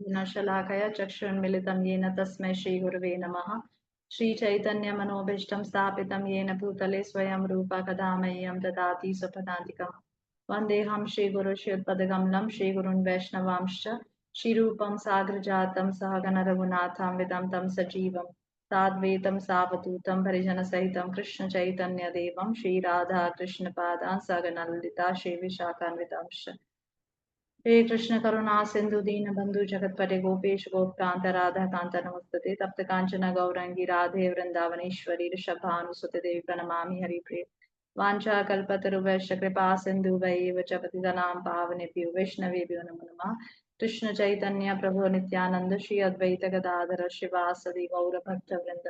ज्ञानशलाकया चक्षुर्मिलितं येन तस्मै श्रीगुरवे नमः। श्रीचैतन्यमनोभीष्टं स्थापितं येन भूतले स्वयं रूपा कदा मह्यं ददाति स्वपदान्तिकम्। वन्देऽहं श्रीगुरुश्रीयुतपदकमलं श्रीगुरून् वैष्णवांश्च श्रीरूपं साग्रजातं सहगण रघुनाथं विदं तं सजीवं साद्वैतं सावधूतं परिजनसहितं कृष्णचैतन्यदेवं श्रीराधा कृष्णपादान् सहगण ललिता श्रीविशाखान्वितांश्च। हे कृष्ण करुणा सिंधु दीन बंधु जगतपते गोपेश गोपकांत राधा कांत नमस्ते तप्त कांचन गौरंगी राधे वृंदावनेश्वरी ऋषभानुसुते देवी प्रणमामि हरिप्रिय वाञ्छा कल्पतरुभ्यश्च कृपा सिंधु वैव च पतितनां पावनेभ्यो वैष्णवेभ्यो नमो नमः। कृष्ण चैतन्य प्रभु नित्यानंद श्री अद्वैत गदाधर शिवासदि गौर भक्तवृंद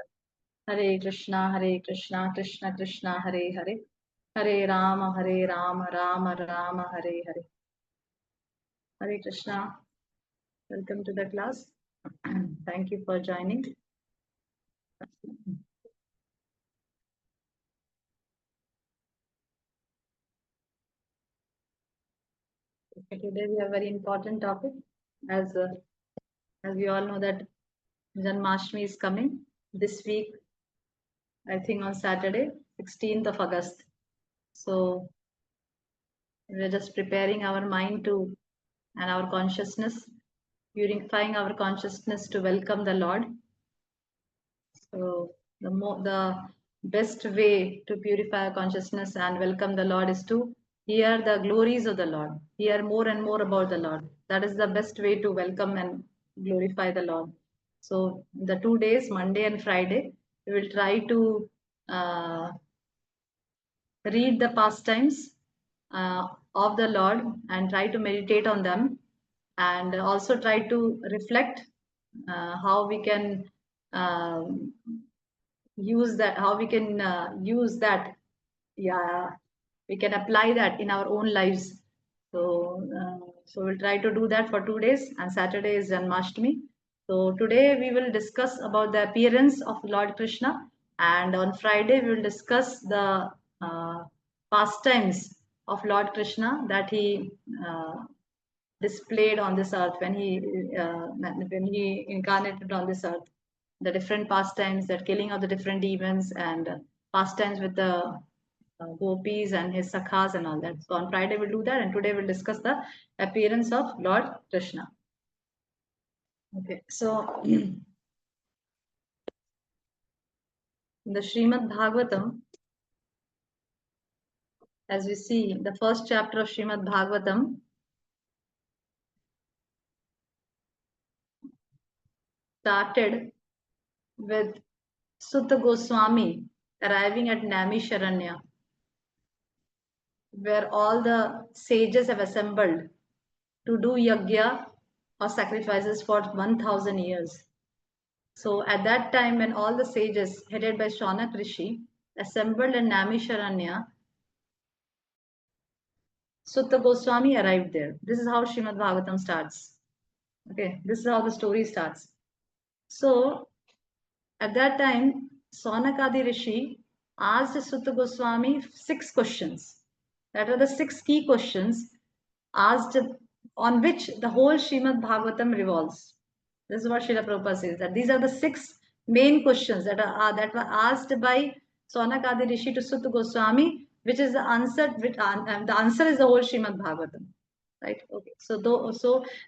हरे Krishna Krishna Krishna Hare Hare Hare Ram Ram Ram Hare Hare. Hare Krishna. Welcome to the class. Thank you for joining. Okay, today we have a very important topic. As as we all know that Janmashtami is coming this week, I think on Saturday, 16th of August. So we're just preparing our mind to and our consciousness, purifying our consciousness to welcome the Lord. So the best way to purify our consciousness and welcome the Lord is to hear the glories of the Lord, hear more and more about the Lord. That is the best way to welcome and glorify the Lord. So the 2 days, Monday and Friday, we will try to uh, read the pastimes of the Lord and try to meditate on them, and also try to reflect how we can um, use that, how we can use that, yeah, we can apply that in our own lives. So we'll try to do that for 2 days, and Saturday is Janmashtami. So today we will discuss about the appearance of Lord Krishna, and on Friday we will discuss the uh, pastimes of Lord Krishna that he displayed on this earth when he incarnated on this earth. The different pastimes, that killing of the different demons, and pastimes with the gopis and his sakhas and all that. So on Friday we'll do that, and today we'll discuss the appearance of Lord Krishna. Okay, so in the Srimad Bhagavatam, as we see the first chapter of Srimad Bhagavatam, started with Sutta Goswami arriving at Naimisharanya, where all the sages have assembled to do yagya or sacrifices for 1000 years. So at that time, when all the sages headed by Shaunak Rishi assembled in Naimisharanya, Sutta Goswami arrived there. This is how Srimad Bhagavatam starts. Okay, this is how the story starts. So at that time, Saunakadi Rishi asked Sutta Goswami 6 questions. That are the 6 key questions asked, on which the whole Srimad Bhagavatam revolves. This is what Srila Prabhupada says, that these are the 6 main questions that were asked by Saunakadi Rishi to Sutta Goswami, which is the answer. The answer is the whole Srimad Bhagavatam, right? Okay. So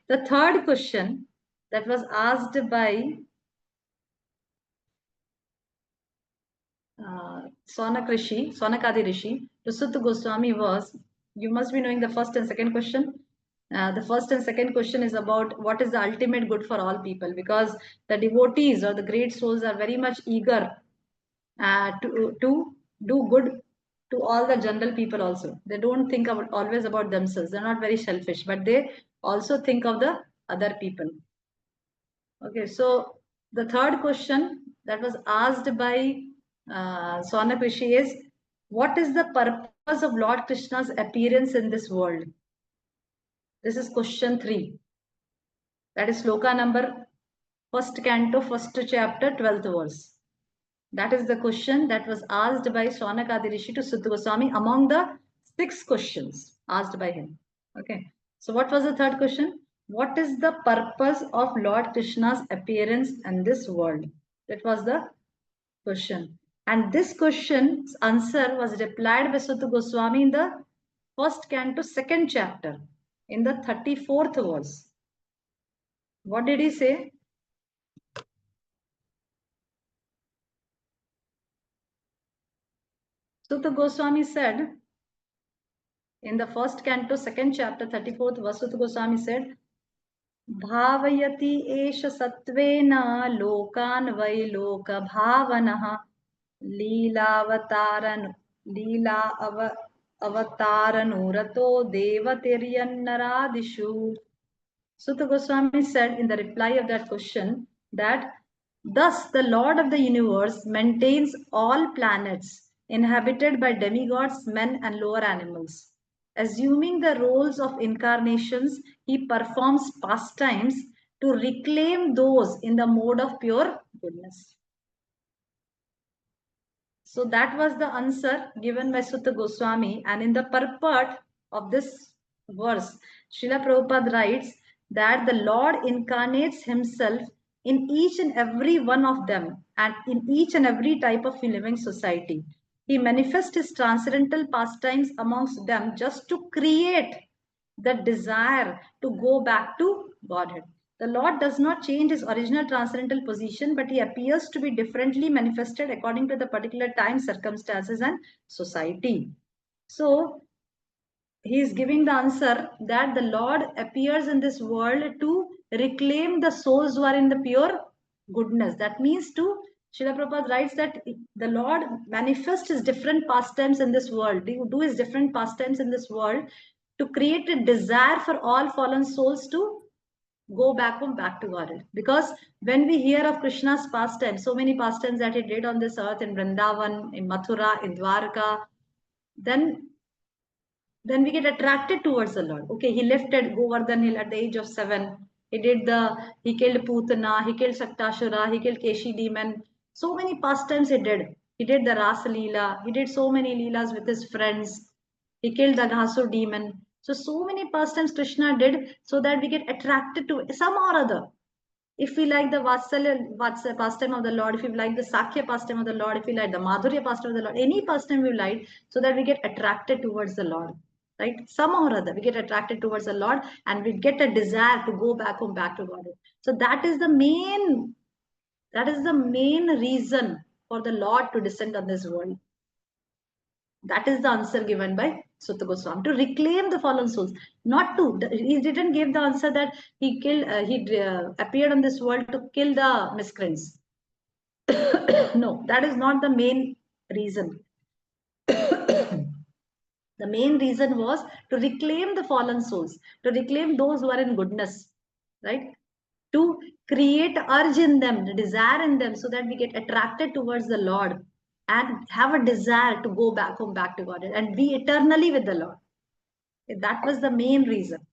the third question that was asked by Saunakadi Rishi to Sutta Goswami was, you must be knowing the first and second question. The first and second question is about what is the ultimate good for all people, because the devotees or the great souls are very much eager to do good to all the general people also. They don't think about, always about themselves. They're not very selfish, but they also think of the other people. Okay, so the third question that was asked by Sonak Rishi is, what is the purpose of Lord Krishna's appearance in this world? This is question 3. That is sloka number, first canto, first chapter, 12th verse. That is the question that was asked by Saunakadi Rishi to Sutta Goswami among the 6 questions asked by him. Okay. So what was the third question? What is the purpose of Lord Krishna's appearance in this world? That was the question. And this question's answer was replied by Sutta Goswami in the first canto, second chapter, in the 34th verse. What did he say? Sutta Goswami said in the first canto, second chapter, 34th verse, Sutta Goswami said, भावयति एष सत्त्वेन लोकान् वै लोकभावनः लीला अवतारनुरतो देवतिर्यन्नरादिषु. Sutta Goswami said in the reply of that question that thus the Lord of the universe maintains all planets inhabited by demigods, men and lower animals. Assuming the roles of incarnations, he performs pastimes to reclaim those in the mode of pure goodness. So that was the answer given by Sutta Goswami. And in the purport of this verse, Srila Prabhupada writes that the Lord incarnates himself in each and every one of them and in each and every type of living society. He manifests his transcendental pastimes amongst them just to create the desire to go back to Godhead. The Lord does not change his original transcendental position, but he appears to be differently manifested according to the particular time, circumstances, and society. So, he is giving the answer that the Lord appears in this world to reclaim the souls who are in the pure goodness. That means to Srila Prabhupada writes that the Lord manifests his different pastimes in this world, do his different pastimes in this world to create a desire for all fallen souls to go back home, back to God. Because when we hear of Krishna's pastimes, so many pastimes that he did on this earth in Vrindavan, in Mathura, in Dwarka, then we get attracted towards the Lord. Okay, he lifted Govardhan Hill at the age of 7. He killed Putana, he killed Saktashura, he killed Keshi demon. So many pastimes he did. He did the Rasa Leela. He did so many Leelas with his friends. He killed the Ghasur demon. So many pastimes Krishna did so that we get attracted to some or other. If we like the Vatsalya pastime of the Lord, if we like the Sakya pastime of the Lord, if we like the Madhurya pastime of the Lord, any pastime we like, so that we get attracted towards the Lord, right? Somehow or other, we get attracted towards the Lord and we get a desire to go back home, back to God. So that is the main reason for the Lord to descend on this world. That is the answer given by Sutta Goswami, to reclaim the fallen souls. Not to, he didn't give the answer that he appeared on this world to kill the miscreants. No, that is not the main reason. The main reason was to reclaim the fallen souls, to reclaim those who are in goodness, right? To create urge in them, the desire in them, so that we get attracted towards the Lord and have a desire to go back home, back to God, and be eternally with the Lord. That was the main reason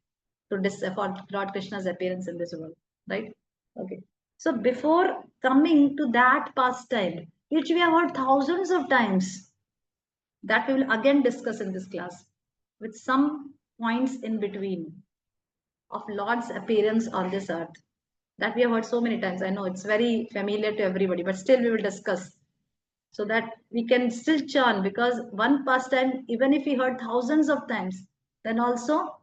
for Lord Krishna's appearance in this world, right? Okay. So before coming to that pastime, which we have heard thousands of times, that we will again discuss in this class with some points in between of Lord's appearance on this earth. That we have heard so many times. I know it's very familiar to everybody, but still we will discuss so that we can still churn, because one pastime, even if we heard thousands of times, then also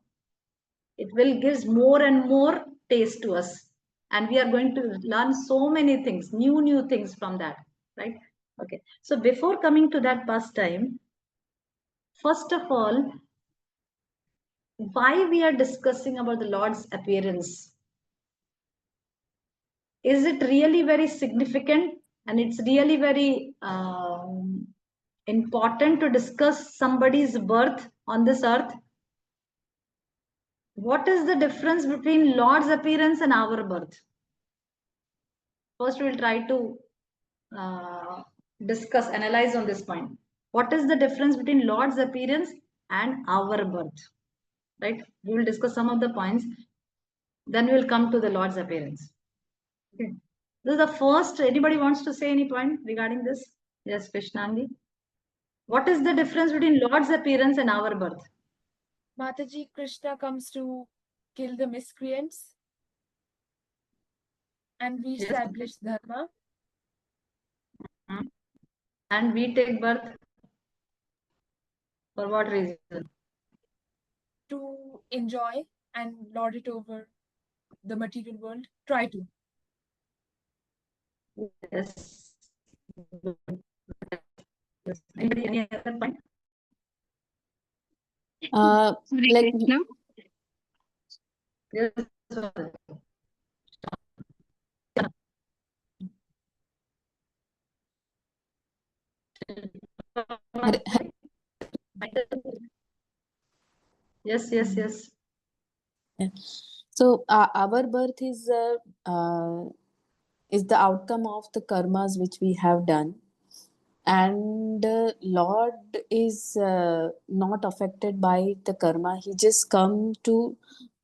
it will give more and more taste to us. And we are going to learn so many things, new things from that, right? Okay. So before coming to that pastime, first of all, why we are discussing about the Lord's appearance? Is it really very significant and it's really very important to discuss somebody's birth on this earth? What is the difference between Lord's appearance and our birth? First, we'll try to analyze on this point. What is the difference between Lord's appearance and our birth? Right? We will discuss some of the points. Then we will come to the Lord's appearance. Okay. This is the first. Anybody wants to say any point regarding this? Yes, Krishnangi. What is the difference between Lord's appearance and our birth? Mataji, Krishna comes to kill the miscreants, and re-establish dharma. And we take birth for what reason? To enjoy and lord it over the material world. Try to. Yes. Anybody, any other point? Like Krishna? Yes. Yes, yes, yes. So our birth is the outcome of the karmas which we have done, and Lord is not affected by the karma. He just come to,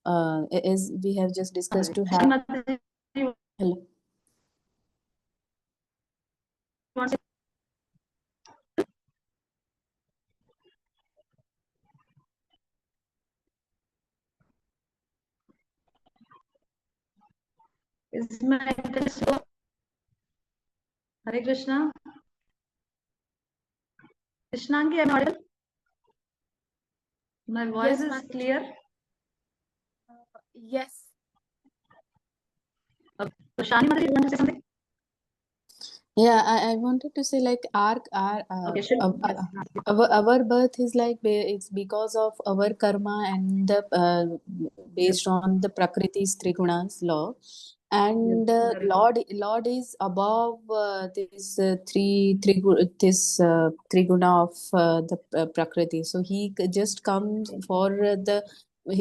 as we have just discussed, to have. Hello. Is my Krishna? Hare Krishna. Krishnangi, am I audible? My voice Yes, is clear. Yes. So Shani Mother, you want to say something? Yeah, I wanted to say like Okay, sure. our birth is like it's because of our karma and the based on the Prakriti's Triguna's law, and Lord is above this Triguna of the Prakriti. So he just comes for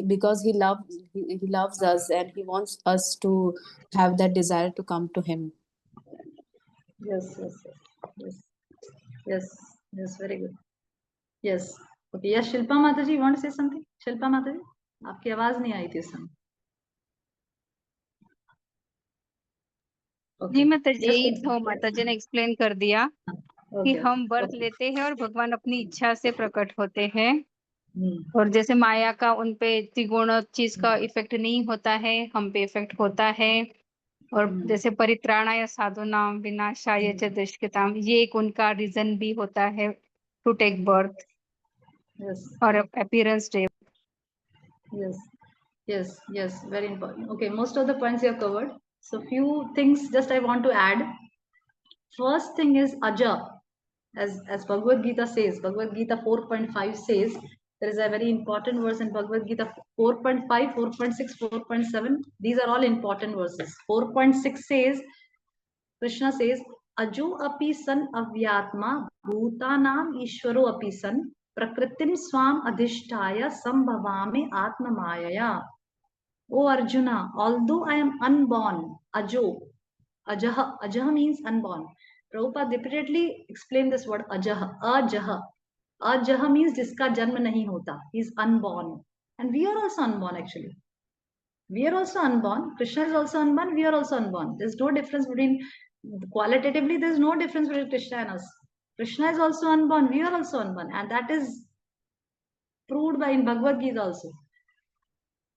because he loves us, and he wants us to have that desire to come to him. Yes, yes, yes, yes, yes, very good. Yes. Okay. Yes, Shilpa Mataji, you want to say something? Shilpa Mataji, आपकी आवाज नहीं आई थी इस समय. जी माताजी, तो माताजी ने एक्सप्लेन कर दिया कि हम बर्थ लेते हैं और भगवान अपनी इच्छा से प्रकट होते हैं, और जैसे माया का उन पे त्रिगुण चीज का इफेक्ट नहीं होता है, हम पे इफेक्ट होता है, और जैसे परित्राणाय साधुनाम विनाशाय च दुष्कृताम, ये एक उनका रीजन भी होता है टू टेक बर्थ और appearance day. Yes, yes, yes, very important. Okay, most of the points you have covered. So few things just I want to add. First thing is Aja, as Bhagavad Gita says, Bhagavad Gita 4.5 says, there is a very important verse in Bhagavad Gita 4.5, 4.6, 4.7. These are all important verses. 4.6 says, Krishna says, Ajo api san avyatma bhutanam ishvaro api san prakritim swam adhishtaya sambhavami atmamayaya. O Arjuna, although I am unborn, Ajo, Ajaha, Ajaha means unborn. Prabhupada repeatedly explained this word Ajaha, Ajaha. Ajaha means jiska janma nahi hota. He is unborn. And we are also unborn actually. We are also unborn. Krishna is also unborn. We are also unborn. There's no difference between, qualitatively, there's no difference between Krishna and us. Krishna is also unborn. We are also unborn. And that is proved by in Bhagavad Gita also.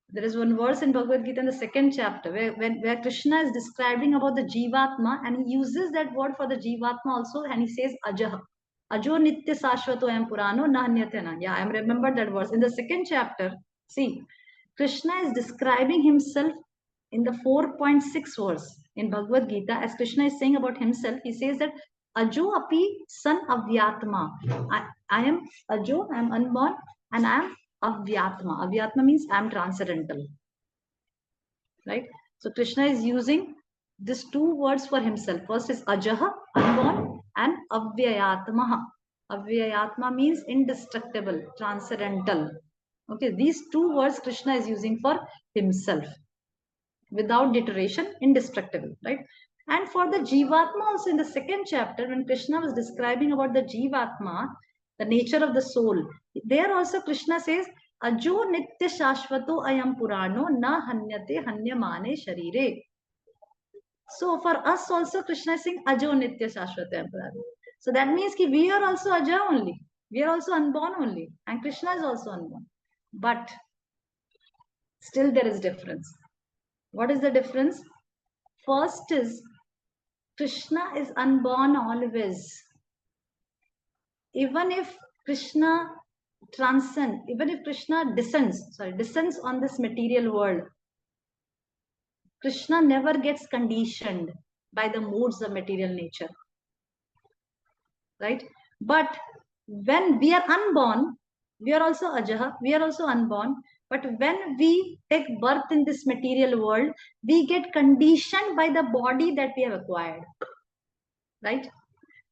There is one verse in Bhagavad Gita in the second chapter where Krishna is describing about the Jivatma, and he uses that word for the Jivatma also, and he says Ajaha. Ajo nitya sashvato ayam purano nahanyate na. Yeah, I remember that verse. In the second chapter, see, Krishna is describing himself in the 4.6 verse in Bhagavad Gita. As Krishna is saying about himself, he says that Ajo api san avyatma. I am Ajo, I am unborn, and I am Avyatma. Avyatma means I am transcendental. Right? So Krishna is using these two words for himself. First is Ajaha, unborn, and Avyayatmaha. Avyayatma means indestructible, transcendental. Okay, these two words Krishna is using for himself. Without deterioration, indestructible, right? And for the Jivatma also in the second chapter, when Krishna was describing about the Jivatma, the nature of the soul, there also Krishna says, Ajo nitya shashvato ayam purano na hanyate hanyamane sharire. So for us also Krishna is saying Ajo nitya shashvato ayam purano. So that means that we are also Aja only. We are also unborn only. And Krishna is also unborn. But Still there is difference. What is the difference? First is Krishna is unborn always. Even if Krishna even if Krishna descends on this material world, Krishna never gets conditioned by the moods of material nature. Right? But when we are unborn, we are also ajaha, we are also unborn. But when we take birth in this material world, we get conditioned by the body that we have acquired. Right?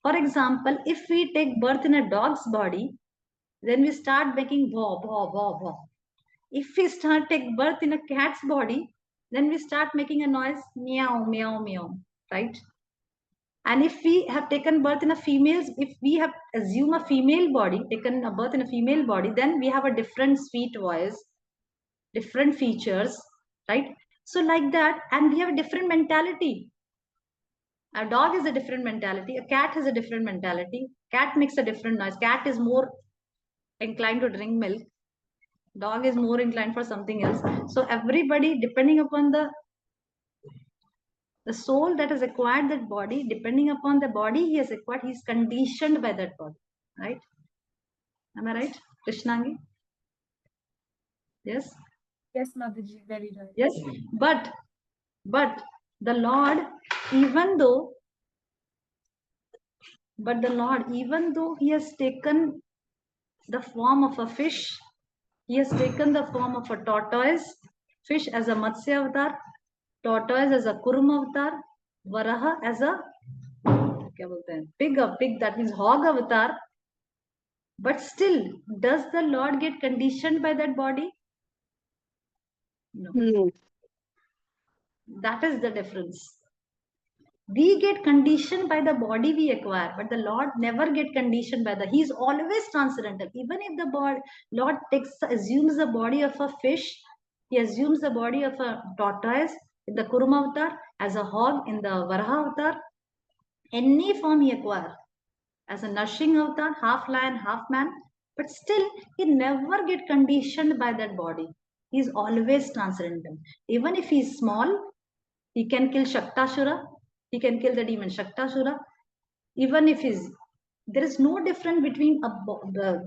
For example, if we take birth in a dog's body, then we start making bhaw, bhaw, bhaw, bhaw. If we take birth in a cat's body, then we start making a noise, meow, meow, meow, right? And if we have taken birth in a female, if we have assumed a female body, taken a birth in a female body, then we have a different sweet voice, different features, right? So like that, and we have a different mentality. A dog is a different mentality. A cat has a different mentality. Cat makes a different noise. Cat is more inclined to drink milk. Dog is more inclined for something else. So everybody, depending upon the soul that has acquired that body, depending upon the body he has acquired, he is conditioned by that body. Right? Am I right, Krishnangi? Yes? Yes, Mataji, very right. Yes, but the Lord, even though he has taken the form of a fish, he has taken the form of a tortoise, fish as a Matsya avatar, tortoise as a Kurma avatar, Varaha as a pig, that means hog avatar. But still, does the Lord get conditioned by that body? No. No. That is the difference. We get conditioned by the body we acquire, but the Lord never get conditioned by He is always transcendental. Even if the Lord assumes the body of a fish, He assumes the body of a tortoise in the Kurma avatar, as a hog in the Varaha avatar, any form He acquires, as a nourishing avatar, half lion, half man, but still He never get conditioned by that body. He is always transcendental. Even if he is small, He can kill Shaktashura, he can kill the demon Shaktashura. Even if there is no difference between the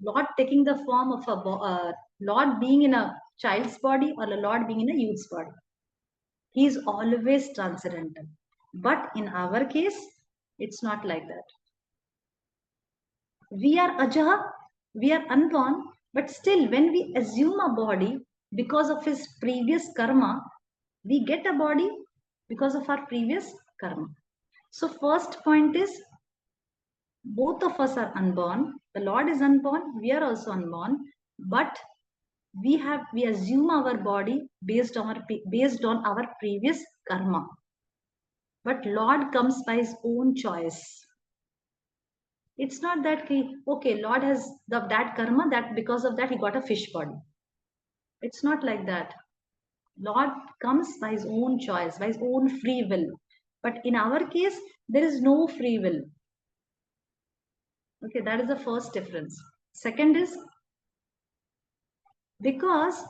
Lord taking the form of a Lord being in a child's body or a Lord being in a youth's body. He is always transcendental. But in our case, it's not like that. We are ajaha, we are unborn, but still when we assume a body because of his previous karma, we get a body because of our previous karma. So first point is, both of us are unborn. The Lord is unborn, we are also unborn, but we assume our body based on our previous karma. But Lord comes by his own choice. It's not that okay, Lord has that karma, that because of that he got a fish body. It's not like that. Lord comes by his own choice, by his own free will. But in our case, there is no free will. Okay, that is the first difference. Second is, because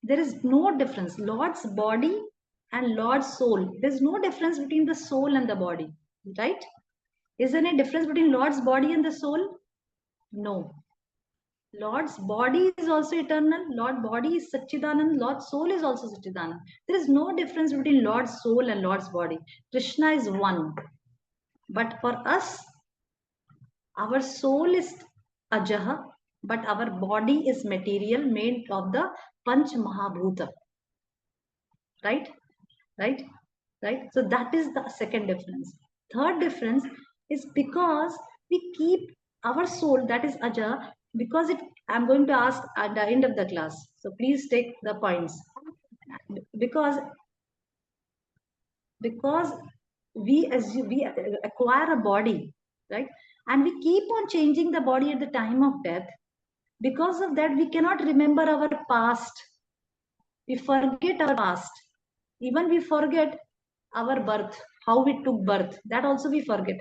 there is no difference, Lord's body and Lord's soul. There's no difference between the soul and the body, right? Is there any difference between Lord's body and the soul? No. Lord's body is also eternal. Lord's body is Satchidanand. Lord's soul is also Satchidanand. There is no difference between Lord's soul and Lord's body. Krishna is one. But for us, our soul is ajaha, but our body is material, made of the Panch Mahabhuta. Right? Right? Right? So that is the second difference. Third difference is because we keep our soul, that is ajaha, because I'm going to ask at the end of the class. So please take the points. Because we acquire a body, right? And we keep on changing the body at the time of death. Because of that, we cannot remember our past. We forget our past. Even we forget our birth, how we took birth. That also we forget.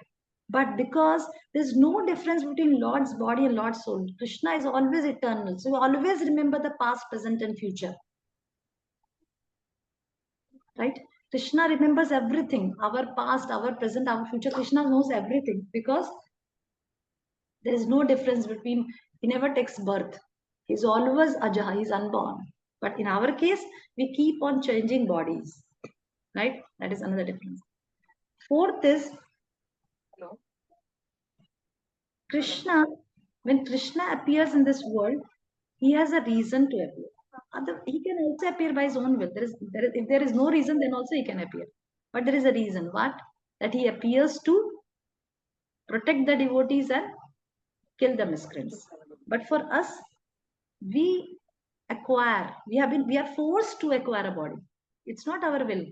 But because there's no difference between Lord's body and Lord's soul, Krishna is always eternal. So we always remember the past, present, and future. right? Krishna remembers everything, our past, our present, our future. Krishna knows everything because there is no difference between, he never takes birth. He's always Ajaha, he's unborn. But in our case, we keep on changing bodies, right? That is another difference. Fourth is, Krishna, when Krishna appears in this world, he has a reason to appear. He can also appear by his own will. If there is no reason, then also he can appear. But there is a reason. What? That he appears to protect the devotees and kill the miscreants. But for us, we are forced to acquire a body. It's not our will.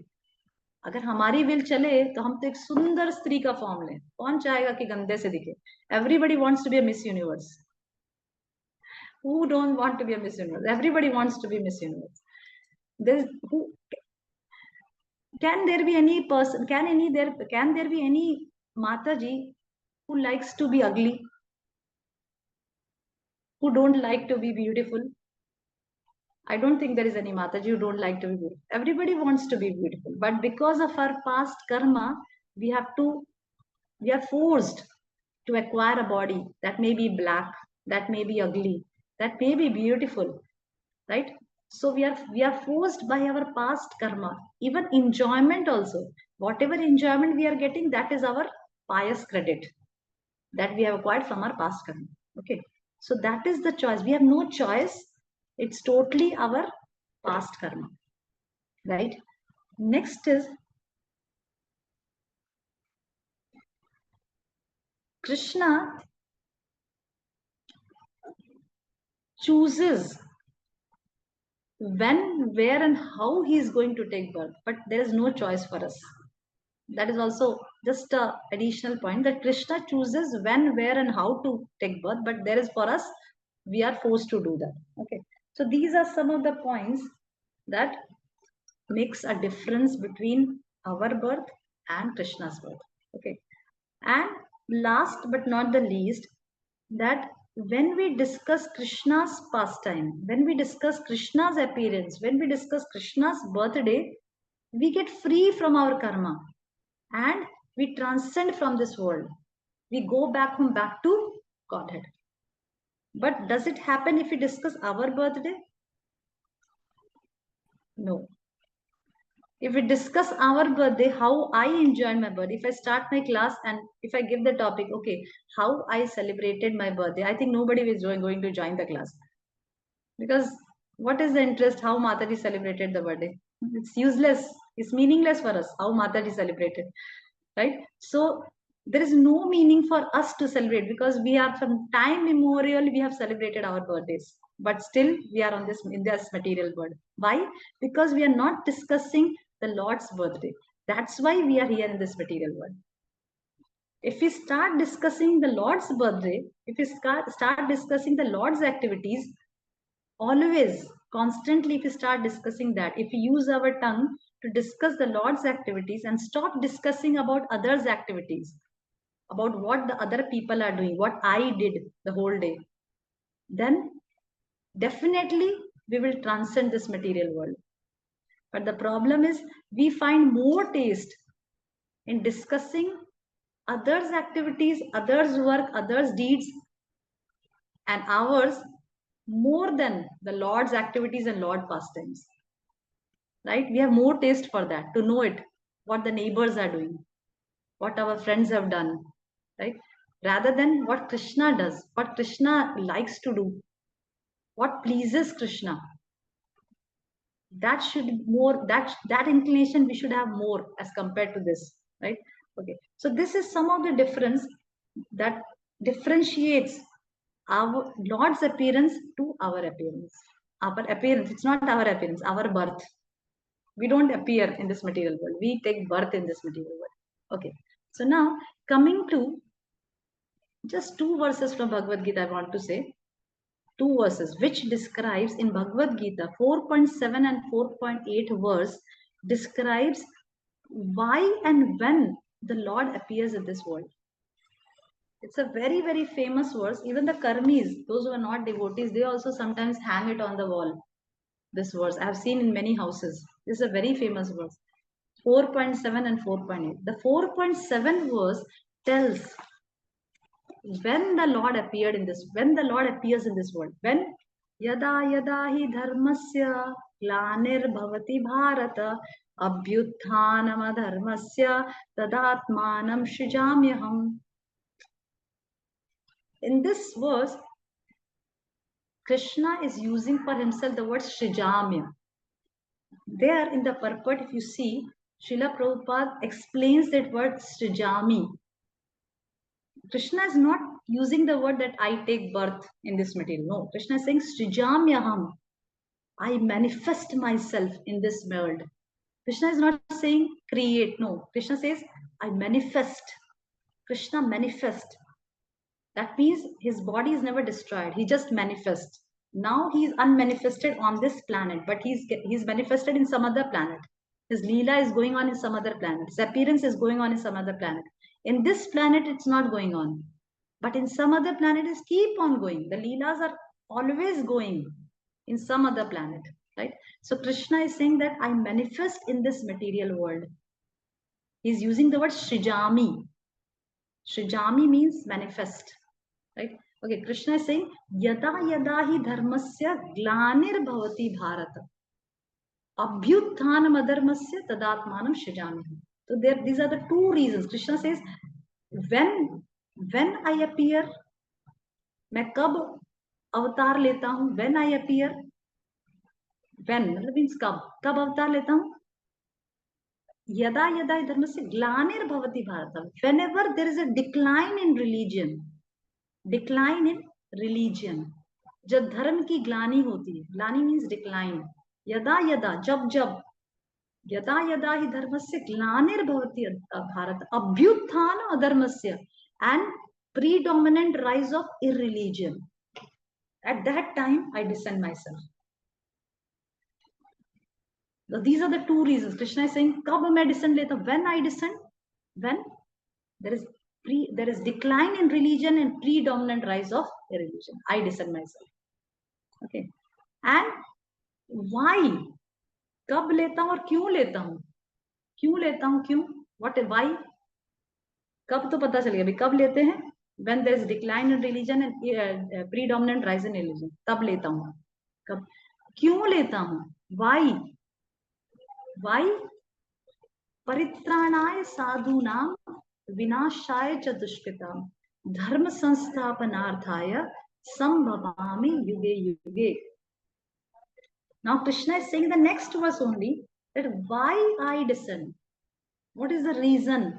अगर हमारी will चले तो हम तो एक सुंदर स्त्री का फॉर्म लें. कौन चाहेगा कि गंदे से दिखे? Everybody wants to be a Miss Universe. Who don't want to be a Miss Universe? Everybody wants to be Miss Universe. Can there be any person? Can there be any Mataji who likes to be ugly? Who don't like to be beautiful? I don't think there is any Mataji who don't like to be beautiful. Everybody wants to be beautiful, but because of our past karma, we are forced to acquire a body that may be black, that may be ugly, that may be beautiful, right? So we are forced by our past karma. Even enjoyment also, whatever enjoyment we are getting, that is our pious credit that we have acquired from our past karma. Okay, so that is the choice. We have no choice. It's totally our past karma, right? Next is Krishna chooses when, where, and how he is going to take birth, but there is no choice for us. That is also just an additional point, that Krishna chooses when, where, and how to take birth, but there is for us, we are forced to do that. Okay, so these are some of the points that makes a difference between our birth and Krishna's birth. Okay, and last but not the least, that when we discuss Krishna's pastime, when we discuss Krishna's appearance, when we discuss Krishna's birthday, we get free from our karma and we transcend from this world. We go back to Godhead. But does it happen if we discuss our birthday? No. If we discuss our birthday, how I enjoyed my birthday, if I start my class and if I give the topic, okay, how I celebrated my birthday, I think nobody is going to join the class. Because what is the interest how Mataji celebrated the birthday? It's useless. It's meaningless for us how Mataji celebrated, right? So there is no meaning for us to celebrate because we are from time immemorial, we have celebrated our birthdays. But still we are in this material world. Why? Because we are not discussing the Lord's birthday. That's why we are here in this material world. If we start discussing the Lord's birthday, if we start discussing the Lord's activities, always, constantly, if we start discussing that, if we use our tongue to discuss the Lord's activities and stop discussing about others' activities, about what the other people are doing, what I did the whole day, then definitely we will transcend this material world. But the problem is we find more taste in discussing others' activities, others' work, others' deeds, and ours more than the Lord's activities and Lord pastimes. Right? We have more taste for that, to know it, what the neighbors are doing, what our friends have done, right? Rather than what Krishna does, what Krishna likes to do, what pleases Krishna. That should more, that inclination we should have more as compared to this, right? Okay, so this is some of the difference that differentiates our Lord's appearance to our appearance. Our appearance, it's not our appearance, our birth. We don't appear in this material world. We take birth in this material world. Okay, so now coming to just two verses from Bhagavad Gita, I want to say. Two verses which describes in Bhagavad Gita 4.7 and 4.8 verse describes why and when the Lord appears in this world. It's a very, very famous verse. Even the karmis, those who are not devotees, they also sometimes hang it on the wall. This verse I have seen in many houses. This is a very famous verse. 4.7 and 4.8. The 4.7 verse tells when the Lord appeared in this, when the Lord appears in this world, when yada yada hi dharmasya glanir-bhavati bharata abhyutthanam adharmasya tadatmanam srijamyaham. In this verse, Krishna is using for himself the word Srijamya. There in the purport, if you see, Srila Prabhupada explains that word Srijami. Krishna is not using the word that I take birth in this material. No, Krishna is saying Srijamyaham. I manifest myself in this world. Krishna is not saying create. No, Krishna says I manifest. Krishna manifest. That means his body is never destroyed. He just manifests. Now he is unmanifested on this planet, but he's manifested in some other planet. His Leela is going on in some other planet. His appearance is going on in some other planet. In this planet, it's not going on. But in some other planet, it keep on going. The Leelas are always going in some other planet. Right? So Krishna is saying that I manifest in this material world. He's using the word Srijami. Srijami means manifest. Right? Okay, Krishna is saying, Yada yada hi dharmasya glanir bhavati bharata. Abhyutthanam adharmasya tadatmanam srijami. So these are the two reasons. Krishna says, when I appear, मैं कब अवतार लेता हूं? When I appear, when means कब अवतार लेता हूं? यदा यदा hi dharmasya glanir bhavati bharata. Whenever there is a decline in religion, जब धर्म की ग्लानि होती है, ग्लानि मीन्स डिक्लाइन, यदा यदा जब यदा यदा ही धर्मस्य ग्लानिर्भवति Bharat अभ्युत्थान अधर्मस्य and predominant rise of irreligion. At that time I descend myself. So these are the two reasons. Krishna is saying कब मैं descend लेता हूं? When I descend, when there is decline in religion and predominant rise of irreligion, I descend myself. Okay. And why? कब लेता हूं और क्यों लेता हूं? क्यों? What? Why? कब तो पता चल गया भाई कब लेते हैं? When there is decline in religion and predominant rise in religion, तब लेता हूं. कब? क्यों लेता हूं? Why? परित्राणाय साधूनां विनाशाय च दुष्कृतां धर्म संस्थापनार्थाय संभवामि युगे युगे. Now Krishna is saying the next verse only that why I descend. What is the reason?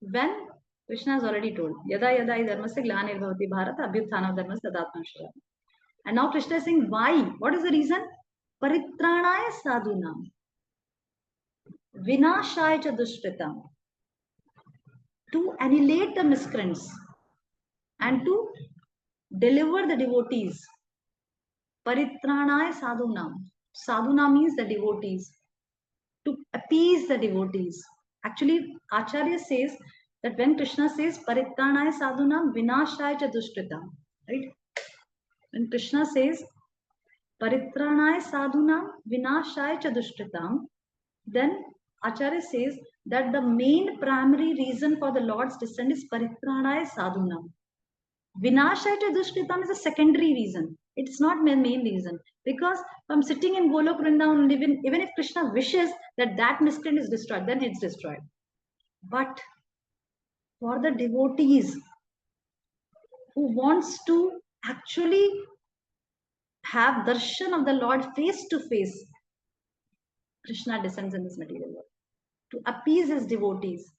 When Krishna has already told, yada yada hi dharmasya glanirvavati bharata abhyutthanam dharmasya tadatmanam srijamyaham. And now Krishna is saying why? What is the reason? Paritranaya sadhunam vinashaya cha dushkritam. To annihilate the miscreants and to deliver the devotees. Paritranaya sadhunam. Sadhuna means the devotees. To appease the devotees. Actually, Acharya says that when Krishna says Paritranaya sadhunam vinashaya cha dushkritam, right? When Krishna says Paritranaya sadhunam vinashaya cha dushkritam, then Acharya says that the main primary reason for the Lord's descent is Paritranaya sadhunam. Vinashaya cha dushkritam is a secondary reason. It's not my main reason. Because if I'm sitting in Golok Vrindavan, even if Krishna wishes that miscreant is destroyed, then it's destroyed. But for the devotees who wants to actually have darshan of the Lord face to face, Krishna descends in this material world to appease his devotees.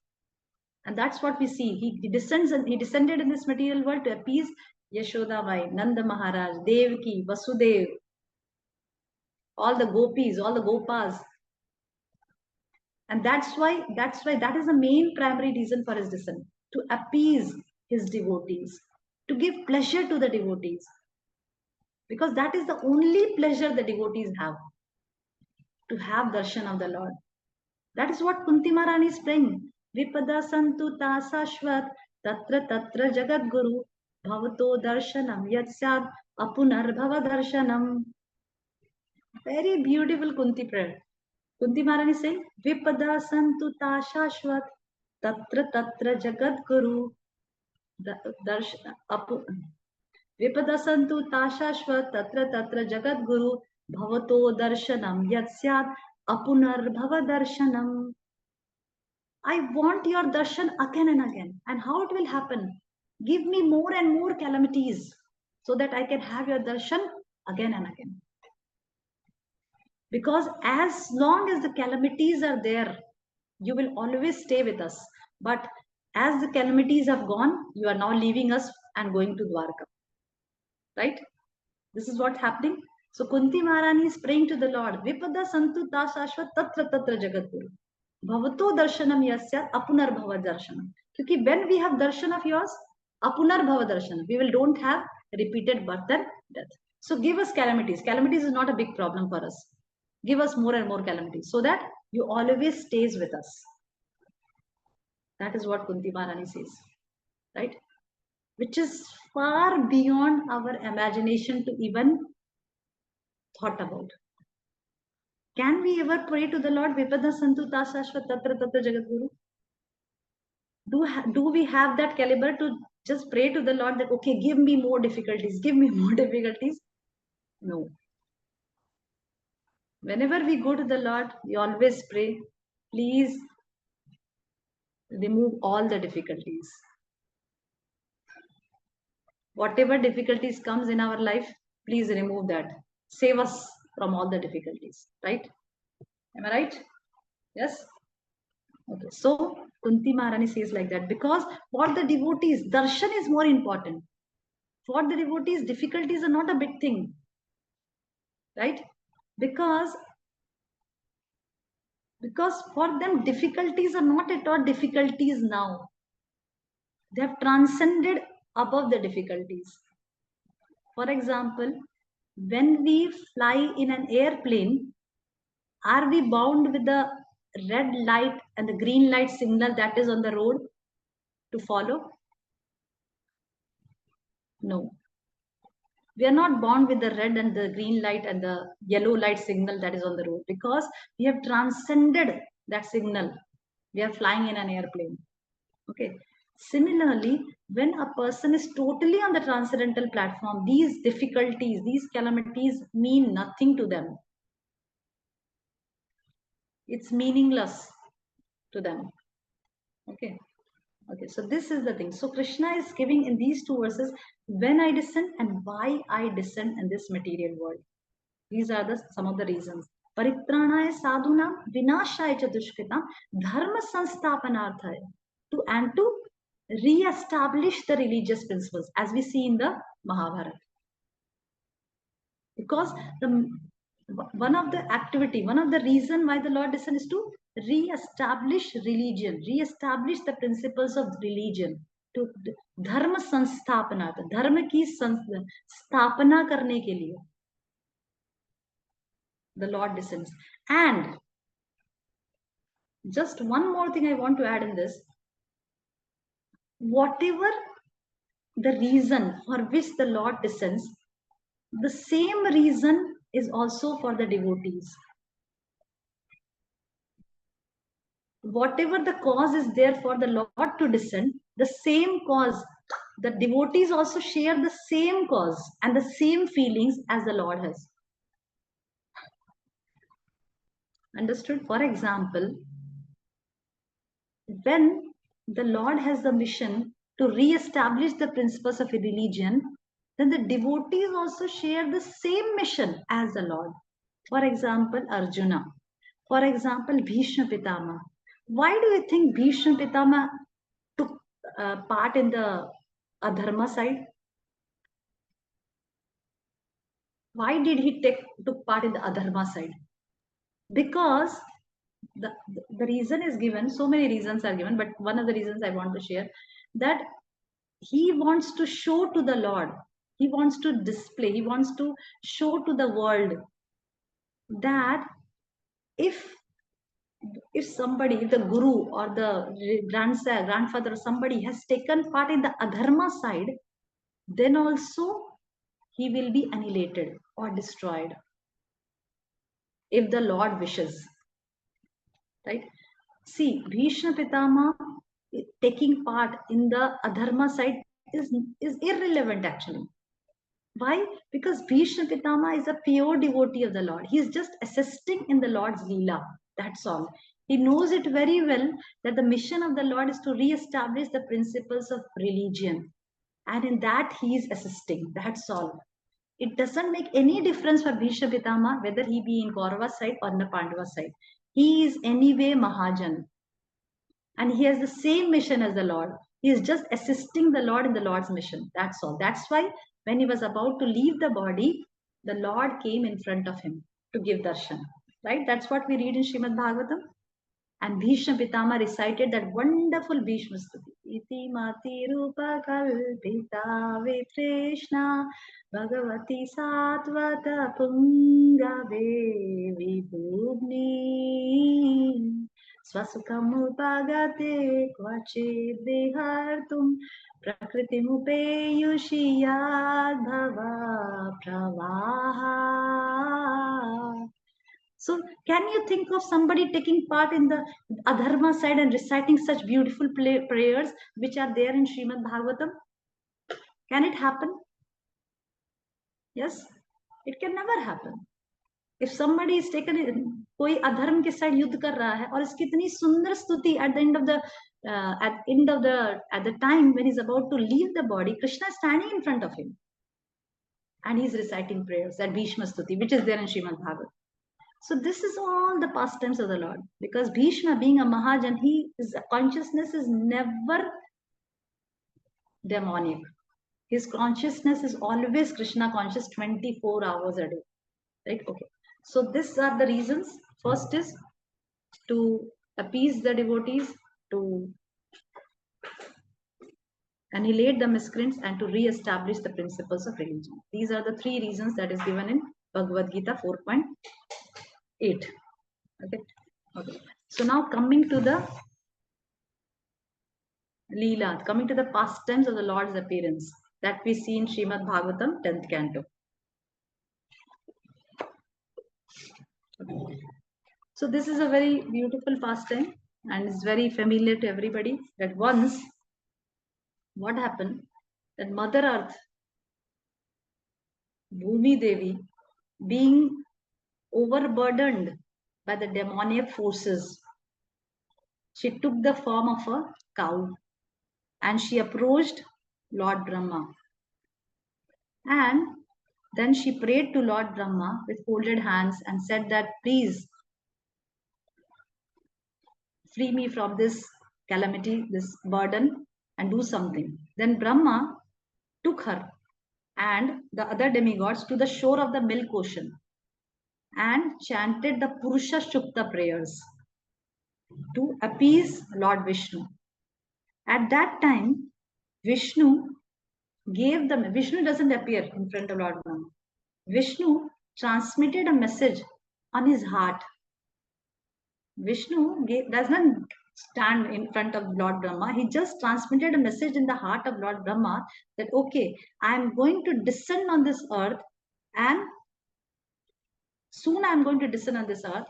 And that's what we see. He descended in this material world to appease Yashoda Mai, Nanda Maharaj, Devaki, Vasudev, all the gopis, all the gopas. And that's why that is the main primary reason for his descent, to appease his devotees, to give pleasure to the devotees. Because that is the only pleasure the devotees have, to have darshan of the Lord. That is what Kunti Maharani is praying. Vipada santu tasashvat tatra tatra jagat guru bhavato darshanam yatsad apunar bhava darshanam. Very beautiful Kunti prayer. Kunti Maharani is saying, Vipada santu ta shashvat tatra tatra jagat guru Vipada santu ta shashvat tatra tatra jagat guru bhavato darshanam yat syat apunar bhava darshanam. I want your darshan again and again. And how it will happen? Give me more and more calamities so that I can have your darshan again and again. Because as long as the calamities are there, you will always stay with us. But as the calamities have gone, you are now leaving us and going to Dwarka. Right? This is what's happening. So Kunti Maharani is praying to the Lord. Vipada santu ta shashvat tatra tatra jagat guru. Bhavato darshanam yasya apunar bhava darshanam. Because when we have darshan of yours, apunar bhava darshanam, we will don't have repeated birth and death. So give us calamities. Calamities is not a big problem for us. Give us more and more calamities so that you always stays with us. That is what Kunti Maharani says, right? Which is far beyond our imagination to even thought about. Can we ever pray to the Lord, Vipada santu ta shashvat tatra tatra jagat guru? Do we have that caliber to just pray to the Lord that, okay, give me more difficulties, give me more difficulties? No. Whenever we go to the Lord, we always pray, please remove all the difficulties. Whatever difficulties comes in our life, please remove that. Save us from all the difficulties, right? Am I right? Yes? Okay, so Kunti Maharani says like that because for the devotees, darshan is more important. For the devotees, difficulties are not a big thing, right? Because for them, difficulties are not at all difficulties now. They have transcended above the difficulties. For example, when we fly in an airplane, are we bound with the red light and the green light signal that is on the road to follow? No. We are not bound with the red and the green light and the yellow light signal that is on the road because we have transcended that signal. We are flying in an airplane. Okay. Similarly, when a person is totally on the transcendental platform, these difficulties, these calamities mean nothing to them. It's meaningless to them. Okay. Okay, so this is the thing. So Krishna is giving in these two verses when I descend and why I descend in this material world. These are some of the reasons. Paritranaya sadhunam vinashaya cha dushkritam dharma sansthapanarthaya. To re-establish the religious principles as we see in the Mahabharata. Because one of the reason why the Lord descends is to re-establish religion, re-establish the principles of religion, to dharma sanstapana, dharma ki stapana karne ke liye the Lord descends. And just one more thing I want to add in this, whatever the reason for which the Lord descends, the same reason is also for the devotees. Whatever the cause is there for the Lord to descend, the same cause, the devotees also share the same cause and the same feelings as the Lord has. Understood? For example, when the Lord has the mission to re-establish the principles of a religion, then the devotees also share the same mission as the Lord. For example, Arjuna. For example, Bhishma Pitama. Why do you think Bhishma Pitama took part in the adharma side? Why did he took part in the adharma side? Because the reason is given, so many reasons are given, but one of the reasons I want to share, that he wants to show to the Lord, he wants to display, he wants to show to the world that if somebody, the guru or the grandfather or somebody has taken part in the adharma side, then also he will be annihilated or destroyed if the Lord wishes. right? See, Bhishma Pitama taking part in the adharma side is irrelevant actually. Why? Because Bhishma Pitama is a pure devotee of the Lord. He is just assisting in the Lord's Leela. That's all. He knows it very well that the mission of the Lord is to re-establish the principles of religion. And in that he is assisting. That's all. It doesn't make any difference for Bhishma Pitama whether he be in Kaurava side or in the Pandava side. He is anyway Mahajan. And he has the same mission as the Lord. He is just assisting the Lord in the Lord's mission. That's all. That's why when he was about to leave the body, the Lord came in front of him to give darshan. Right? That's what we read in Srimad Bhagavatam. And Bhishma Pitama recited that wonderful Bhishma Stuti. Iti mati rupa kalpita vitreshna bhagavati satvata pungave vibhuvni swasukamupagate kvachid dehartum prakritimupeyushi yadbhava pravaha. So can you think of somebody taking part in the adharma side and reciting such beautiful prayers which are there in Srimad Bhagavatam? Can it happen? Yes, it can never happen. If somebody is taken in, कोई अधर्म के side युद्ध कर रहा है और इसकी इतनी सुंदर स्तुति at the time when he's about to leave the body, Krishna is standing in front of him and he's reciting prayers, that Bhishma Stuti, which is there in Srimad Bhagavatam. So this is all the pastimes of the Lord. Because Bhishma being a Mahajan, his consciousness is never demonic. His consciousness is always Krishna conscious 24 hours a day. Right? Okay. So these are the reasons. First is to appease the devotees, to annihilate the miscreants, and to re-establish the principles of religion. These are the three reasons that is given in Bhagavad Gita 4.8. Okay. Okay. So now coming to the Leela, coming to the pastimes of the Lord's appearance that we see in Srimad Bhagavatam 10th canto. Okay. So this is a very beautiful pastime and it's very familiar to everybody that once what happened that Mother Earth, Bhumi Devi, being overburdened by the demoniac forces, she took the form of a cow and she approached Lord Brahma. And then she prayed to Lord Brahma with folded hands and said that, please free me from this calamity, this burden, and do something. Then Brahma took her and the other demigods to the shore of the milk ocean and chanted the Purusha Shukta prayers to appease Lord Vishnu. At that time, Vishnu doesn't appear in front of Lord Brahma. Vishnu transmitted a message on his heart. Vishnu does not stand in front of Lord Brahma. He just transmitted a message in the heart of Lord Brahma that, okay, I am going to descend on this earth and soon I am going to descend on this earth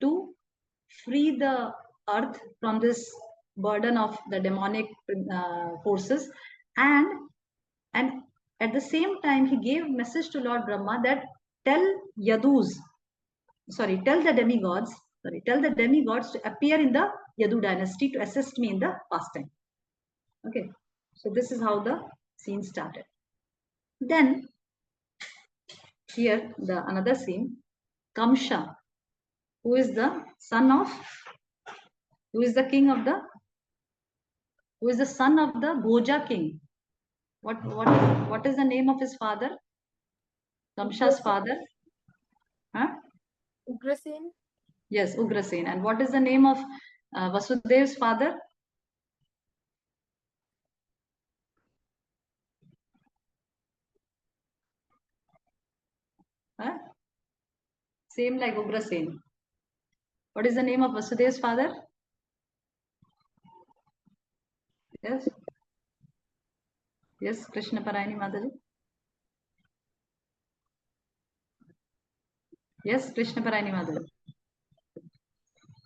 to free the earth from this burden of the demonic forces. And at the same time, he gave message to Lord Brahma that tell the demigods to appear in the Yadu dynasty to assist me in the pastime. Okay, so this is how the scene started. Then here another scene, Kamsha, who is the son of the son of the Bhoja king. What is the name of his father? Kamsha's father? Huh? Ugrasen. Yes, Ugrasen. And what is the name of Vasudev's father? Huh? Same like Ugrasen. What is the name of Vasudev's father? Yes. Yes, Krishna Parayani Mataji. Yes, Krishna Parayani Mataji.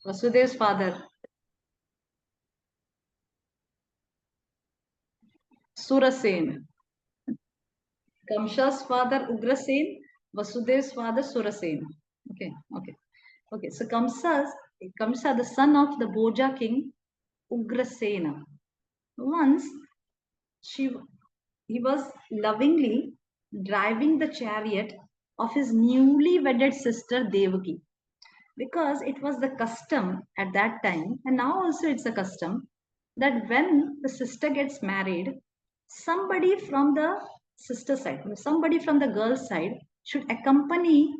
Vasudev's father. Surasen. Kamsa's father Ugrasen, Vasudev's father Surasen. Okay. So Kamsa, the son of the Bhoja king Ugrasena. Once he was lovingly driving the chariot of his newly wedded sister Devaki, because it was the custom at that time, and now also it's a custom, that when the sister gets married, somebody from the sister side, somebody from the girl side should accompany.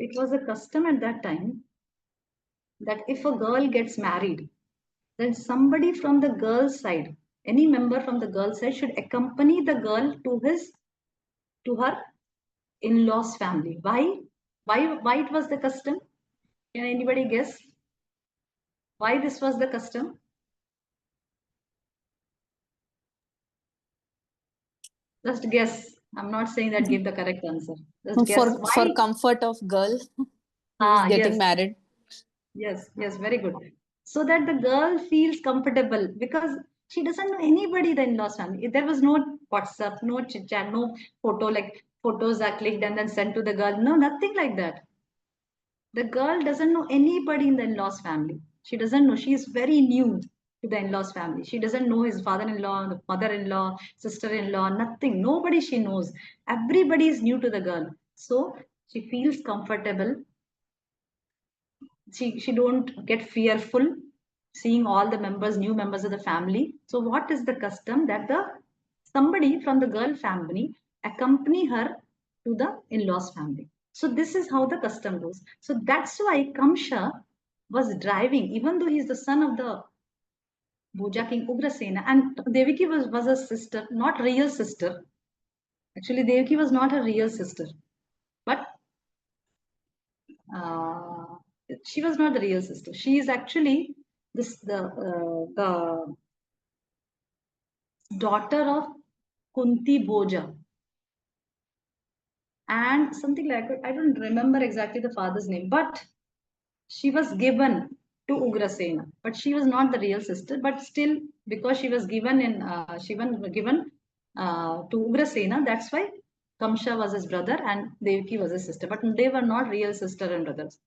It was a custom at that time that if a girl gets married, then somebody from the girl's side, any member from the girl's side, should accompany the girl to her in-laws family. Why? Why it was the custom? Can anybody guess why this was the custom? Just guess. I'm not saying that give the correct answer. Just guess why. For comfort of girl who is getting married. Yes, very good. So that the girl feels comfortable, because she doesn't know anybody in the in-laws family. There was no WhatsApp, no chit chat, no photo, like photos are clicked and then sent to the girl. No, nothing like that. The girl doesn't know anybody in the in-laws family. She doesn't know. She is very new to the in-laws family. She doesn't know his father-in-law, the mother-in-law, sister-in-law, nothing. Nobody she knows. Everybody is new to the girl. So she feels comfortable. She don't get fearful seeing all the new members of the family. So what is the custom? That somebody from the girl family accompany her to the in-laws family. So this is how the custom goes. So that's why Kamsha was driving, even though he's the son of the Bhoja king Ugrasena, and Devaki was a sister, not real sister. Actually, Devaki was not a real sister, but she was not the real sister. She is actually the daughter of Kunti Bhoja, and something like that. I don't remember exactly the father's name, but she was given to Ugrasena, but she was not the real sister. But still, because she was given to Ugrasena, that's why Kamsha was his brother and Devaki was his sister. But they were not real sister and brothers.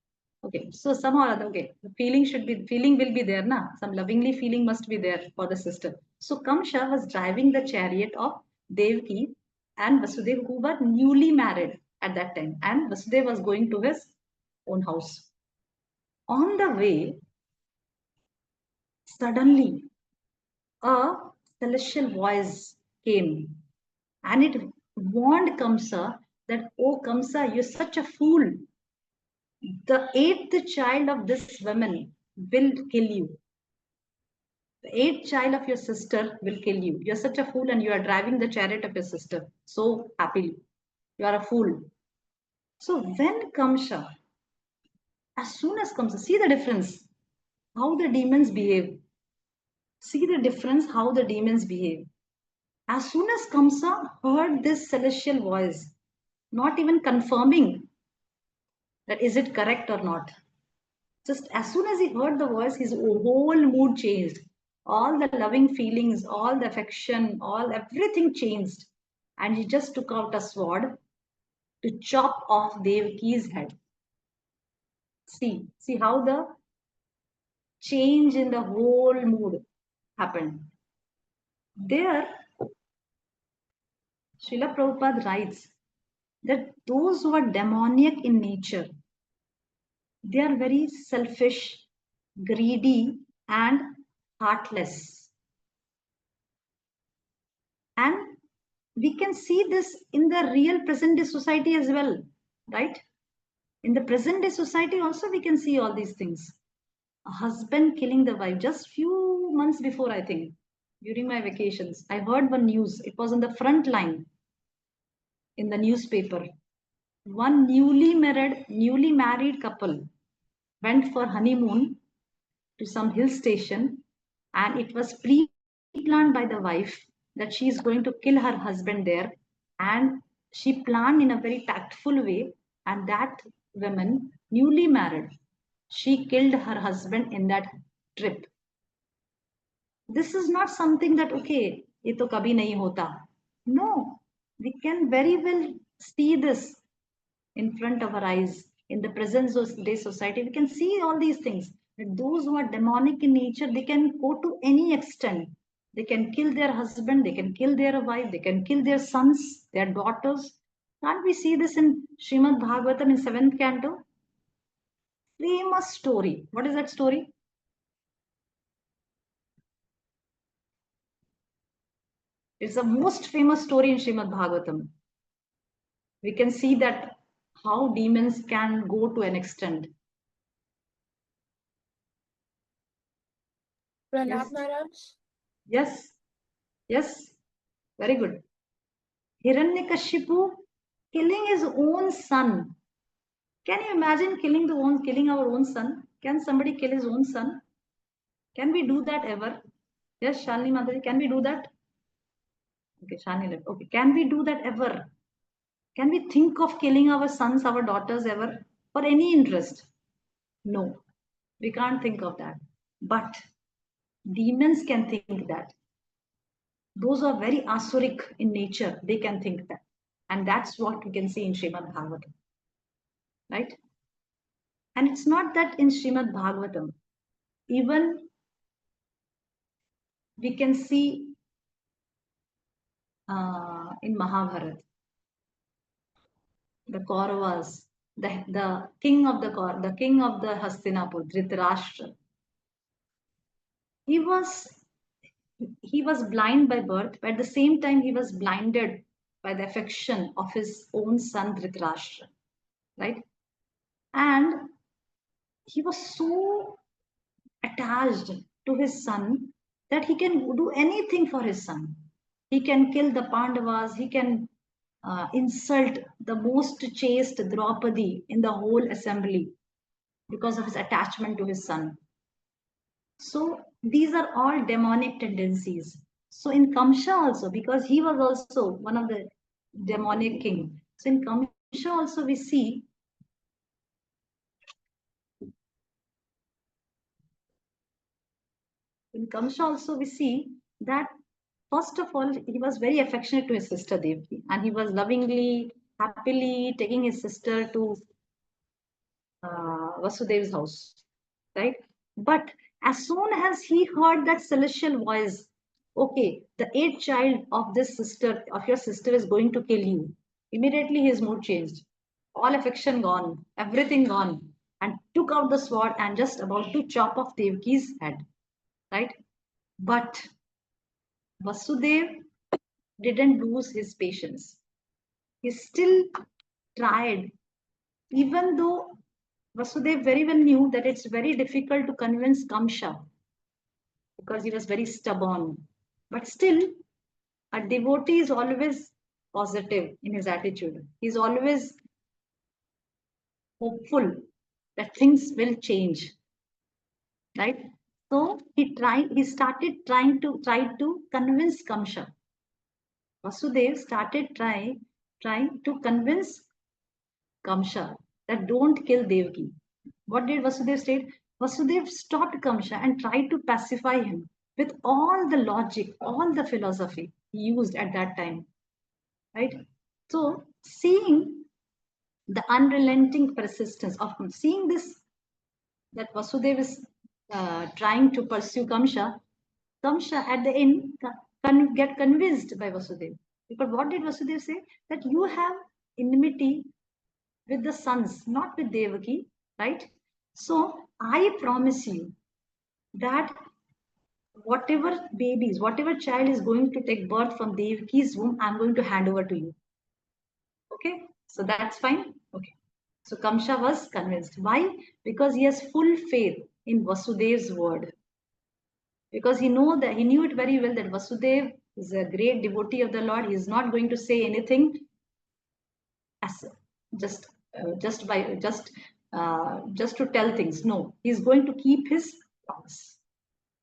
Okay, so somehow or other, okay, the feeling will be there, na? Some lovingly feeling must be there for the sister. So Kamsha was driving the chariot of Devaki and Vasudev, who were newly married at that time, and Vasudev was going to his own house. On the way, suddenly a celestial voice came, and it warned Kamsa that, "Oh Kamsa, you're such a fool. The eighth child of this woman will kill you. The eighth child of your sister will kill you. You're such a fool, and you are driving the chariot of your sister so happily. You are a fool." So when Kamsa, as soon as Kamsa, see the difference, how the demons behave. See the difference, how the demons behave. As soon as Kamsa heard this celestial voice, not even confirming that is it correct or not, just as soon as he heard the voice, his whole mood changed. All the loving feelings, all the affection, everything changed. And he just took out a sword to chop off Devaki's head. See how the change in the whole mood happened. There, Srila Prabhupada writes that those who are demoniac in nature, they are very selfish, greedy, and heartless. And we can see this in the real present day society as well, right? In the present day society also we can see all these things. A husband killing the wife. Just few months before, I think, during my vacations, I heard one news. It was on the front line in the newspaper. One newly married couple went for honeymoon to some hill station, and it was pre-planned by the wife that she is going to kill her husband there, and she planned in a very tactful way, and that woman, newly married, she killed her husband in that trip. This is not something that, okay, ye to kabhi nahi hota. No, we can very well see this in front of our eyes. In the present day society, we can see all these things. That those who are demonic in nature, they can go to any extent. They can kill their husband, they can kill their wife, they can kill their sons, their daughters. Can't we see this in Srimad Bhagavatam in 7th canto? Famous story. What is that story? It's the most famous story in Srimad Bhagavatam. We can see that how demons can go to an extent. Prahlad Yes. Maharaj. Yes. Yes. Very good. Hiranyakashipu killing his own son. Can you imagine killing our own son? Can somebody kill his own son? Can we do that ever? Yes, Shalini Mataji, can we do that? Okay, Shalini left. Okay, can we do that ever? Can we think of killing our sons, our daughters ever for any interest? No, we can't think of that. But demons can think that. Those are very asuric in nature. They can think that. And that's what we can see in Srimad Bhagavatam. Right? And it's not that in Srimad Bhagavatam, even we can see in Mahabharata, the Kauravas, the king of the Hastinapur, Dhritarashtra, he was blind by birth, but at the same time he was blinded by the affection of his own son Dhritarashtra, right? And he was so attached to his son that he can do anything for his son. He can kill the Pandavas, he can insult the most chaste Draupadi in the whole assembly because of his attachment to his son. So these are all demonic tendencies. So in Kamsha also, because he was also one of the demonic king. So in Kamsha also we see that first of all, he was very affectionate to his sister Devi, and he was lovingly, happily taking his sister to Vasudev's house, right? But as soon as he heard that celestial voice, okay, the eighth child of your sister is going to kill you, immediately his mood changed. All affection gone, everything gone, and took out the sword and just about to chop off Devki's head, right? But Vasudev didn't lose his patience. He still tried, even though Vasudev very well knew that it's very difficult to convince Kamsha because he was very stubborn. But still, a devotee is always positive in his attitude. He's always hopeful that things will change. Right? So he started trying to convince Kamsha. Vasudev started trying to convince Kamsha that don't kill Devaki. What did Vasudev say? Vasudev stopped Kamsha and tried to pacify him with all the logic, all the philosophy he used at that time. Right? So, seeing the unrelenting persistence of seeing this, that Vasudev is trying to pursue Kamsha, Kamsha at the end get convinced by Vasudev. Because what did Vasudev say? That you have enmity with the sons, not with Devaki, right? So I promise you that whatever child is going to take birth from Devaki's womb, I'm going to hand over to you. Okay, so that's fine. Okay. So Kamsha was convinced. Why? Because he has full faith in Vasudev's word. Because he knew it very well that Vasudev is a great devotee of the Lord. He is not going to say anything as just to tell things. No, he is going to keep his promise.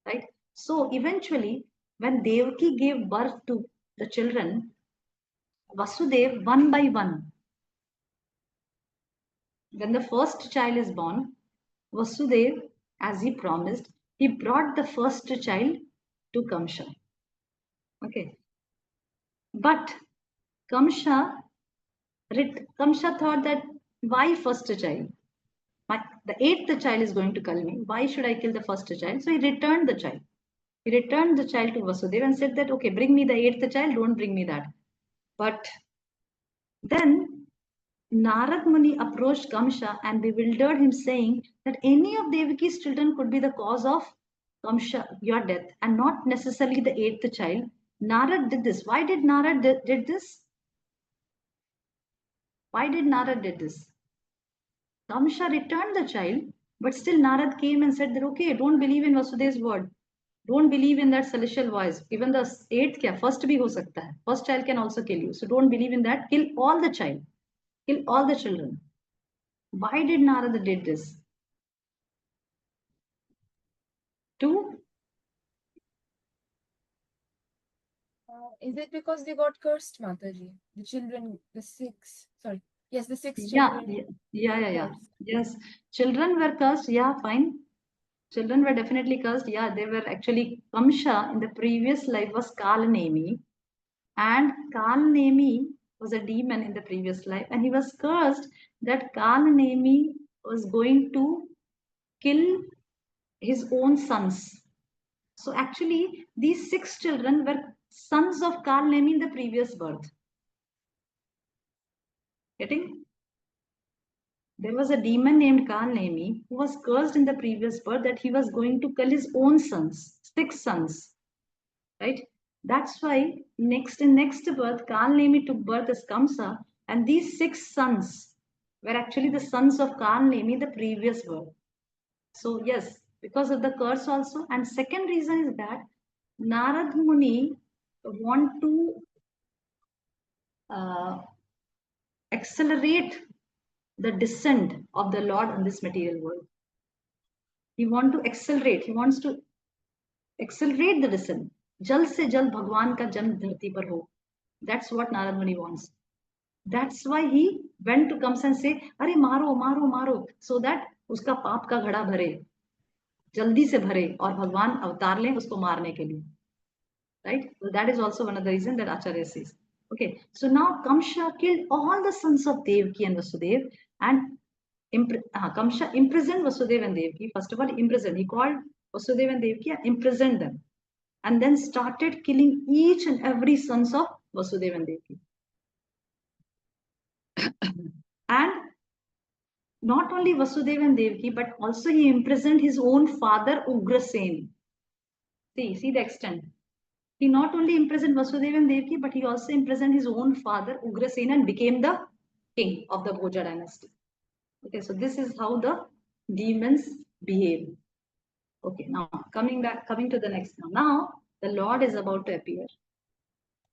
Right? So eventually, when Devaki gave birth to the children, Vasudev, one by one, when the first child is born, Vasudev, as he promised, he brought the first child to Kamsha. Okay. But Kamsha thought that why first child? The eighth child is going to kill me. Why should I kill the first child? So he returned the child. He returned the child to Vasudeva and said that, okay, bring me the eighth child, don't bring me that. But then Narad Muni approached Kamsha and bewildered him, saying that any of Devaki's children could be the cause of Kamsha, your death, and not necessarily the eighth child. Narad did this. Why did Narad did this? Why did Narad did this? Kamsha returned the child, but still Narad came and said that, okay, don't believe in Vasudev's word. Don't believe in that celestial voice. Even the eighth first bhi ho sakta hai. First child can also kill you. So don't believe in that. Kill all the child. Kill all the children. Why did Narada did this? Is it because they got cursed, Mataji? The children, the six children. Yeah. Yes, children were cursed. Yeah, fine. Children were definitely cursed. Yeah, they were actually. Kamsha in the previous life was Kalanemi, and Kalanemi was a demon in the previous life, and he was cursed that Kalanemi was going to kill his own sons. So actually, these 6 children were sons of Kalanemi in the previous birth. Getting? There was a demon named Kalanemi who was cursed in the previous birth that he was going to kill his own sons, 6 sons. Right? That's why in next birth, Kalanemi took birth as Kamsa, and these 6 sons were actually the sons of Kalanemi in the previous birth. So yes, because of the curse also. And second reason is that Narad Muni want to accelerate the descent of the Lord on this material world. He wants to accelerate the descent. Jal se jal Bhagwan ka janm dharti par ho. That's what Narad Muni wants. That's why he went to Kamsa and say, "Arey maro, maro, maro," so that uska paap ka ghada bhare, jaldi se bhare, और भगवान अवतार लें उसको मारने के लिए. Right? So that is also one of the reasons that Acharya says. Okay, so now Kamsha killed all the sons of Devaki and Vasudev, and Kamsha imprisoned Vasudev and Devaki. First of all, imprisoned. He called Vasudev and Devaki and imprisoned them, and then started killing each and every sons of Vasudev and Devaki. And not only Vasudev and Devaki, but also he imprisoned his own father Ugrasen. See the extent. He not only imprisoned Vasudeva and Devaki, but he also imprisoned his own father, Ugrasena, and became the king of the Bhoja dynasty. Okay, so this is how the demons behave. Okay, now coming to the next now. Now the Lord is about to appear.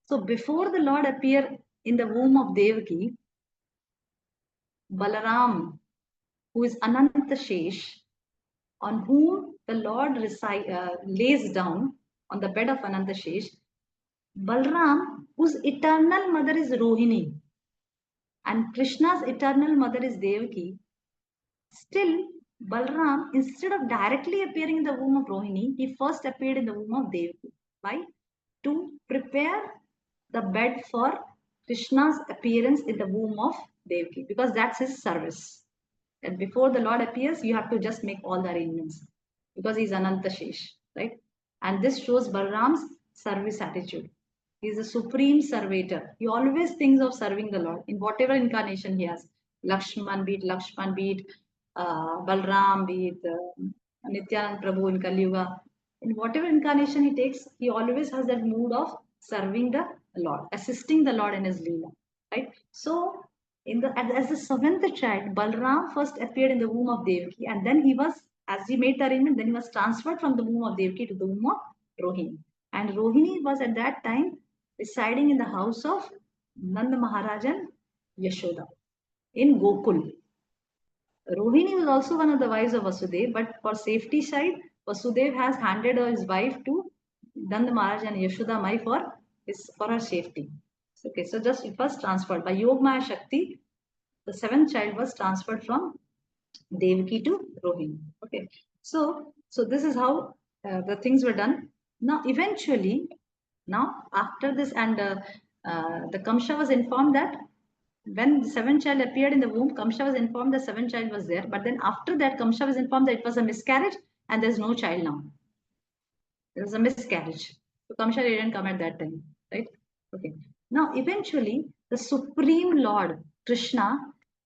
So before the Lord appear in the womb of Devaki, Balaram, who is Ananta Shesh, on whom the Lord lays down on the bed of Ananta Shesh, Balram, whose eternal mother is Rohini, and Krishna's eternal mother is Devaki, still Balram, instead of directly appearing in the womb of Rohini, he first appeared in the womb of Devaki. Why? To prepare the bed for Krishna's appearance in the womb of Devaki, because that's his service. And before the Lord appears, you have to just make all the arrangements, because he's Ananta Shesh, right? And this shows Balram's service attitude. He is a supreme servator. He always thinks of serving the Lord in whatever incarnation he has. Lakshman, be it Balram, be it Nityanand Prabhu in Kali Yuga. In whatever incarnation he takes, he always has that mood of serving the Lord, assisting the Lord in his Leela. Right? So as the seventh child, Balram first appeared in the womb of Devaki, and then he was, as he made the arrangement, then he was transferred from the womb of Devaki to the womb of Rohini. And Rohini was at that time residing in the house of Nanda Maharaj and Yashoda in Gokul. Rohini was also one of the wives of Vasudev, but for safety side, Vasudev has handed his wife to Nanda Maharaj and Yashoda Mai for her safety. Okay, so just it was transferred by Yogmaya Shakti. The seventh child was transferred from Devaki to Rohini. Okay, so this is how the things were done. Now, eventually, after this, and the Kamsha was informed that when the seventh child appeared in the womb, Kamsha was informed the seventh child was there. But then after that, Kamsha was informed that it was a miscarriage and there's no child now. There was a miscarriage. So Kamsha didn't come at that time, right? Okay. Now, eventually, the Supreme Lord, Krishna,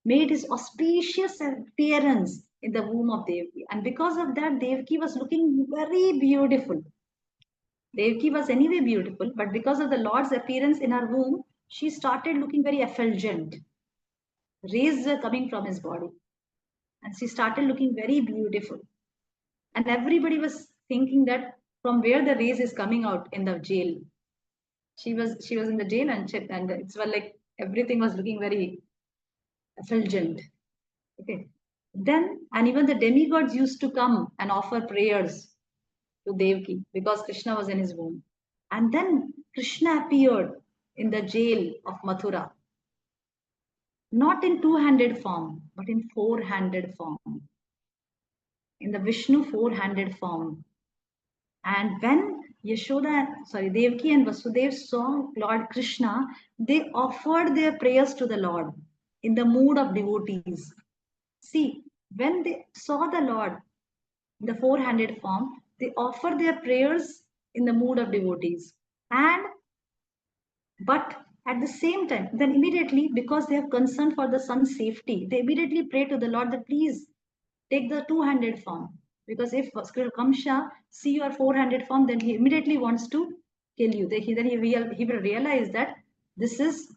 made his auspicious appearance in the womb of Devaki. And because of that, Devaki was looking very beautiful. Devaki was anyway beautiful, but because of the Lord's appearance in her womb, she started looking very effulgent. Rays were coming from his body. And she started looking very beautiful. And everybody was thinking that from where the rays is coming out in the jail. She was in the jail, and it's like everything was looking very effulgent. Okay. Then, and even the demigods used to come and offer prayers to Devaki because Krishna was in his womb. And then Krishna appeared in the jail of Mathura. Not in two-handed form, but in four-handed form. In the Vishnu four-handed form. And when Devaki and Vasudev saw Lord Krishna, they offered their prayers to the Lord in the mood of devotees. See, when they saw the Lord in the four-handed form, they offered their prayers in the mood of devotees. But at the same time, then immediately, because they have concern for the son's safety, they immediately pray to the Lord that please take the two-handed form. Because if Kamsha see your four-handed form, then he immediately wants to kill you. Then he will realize that this is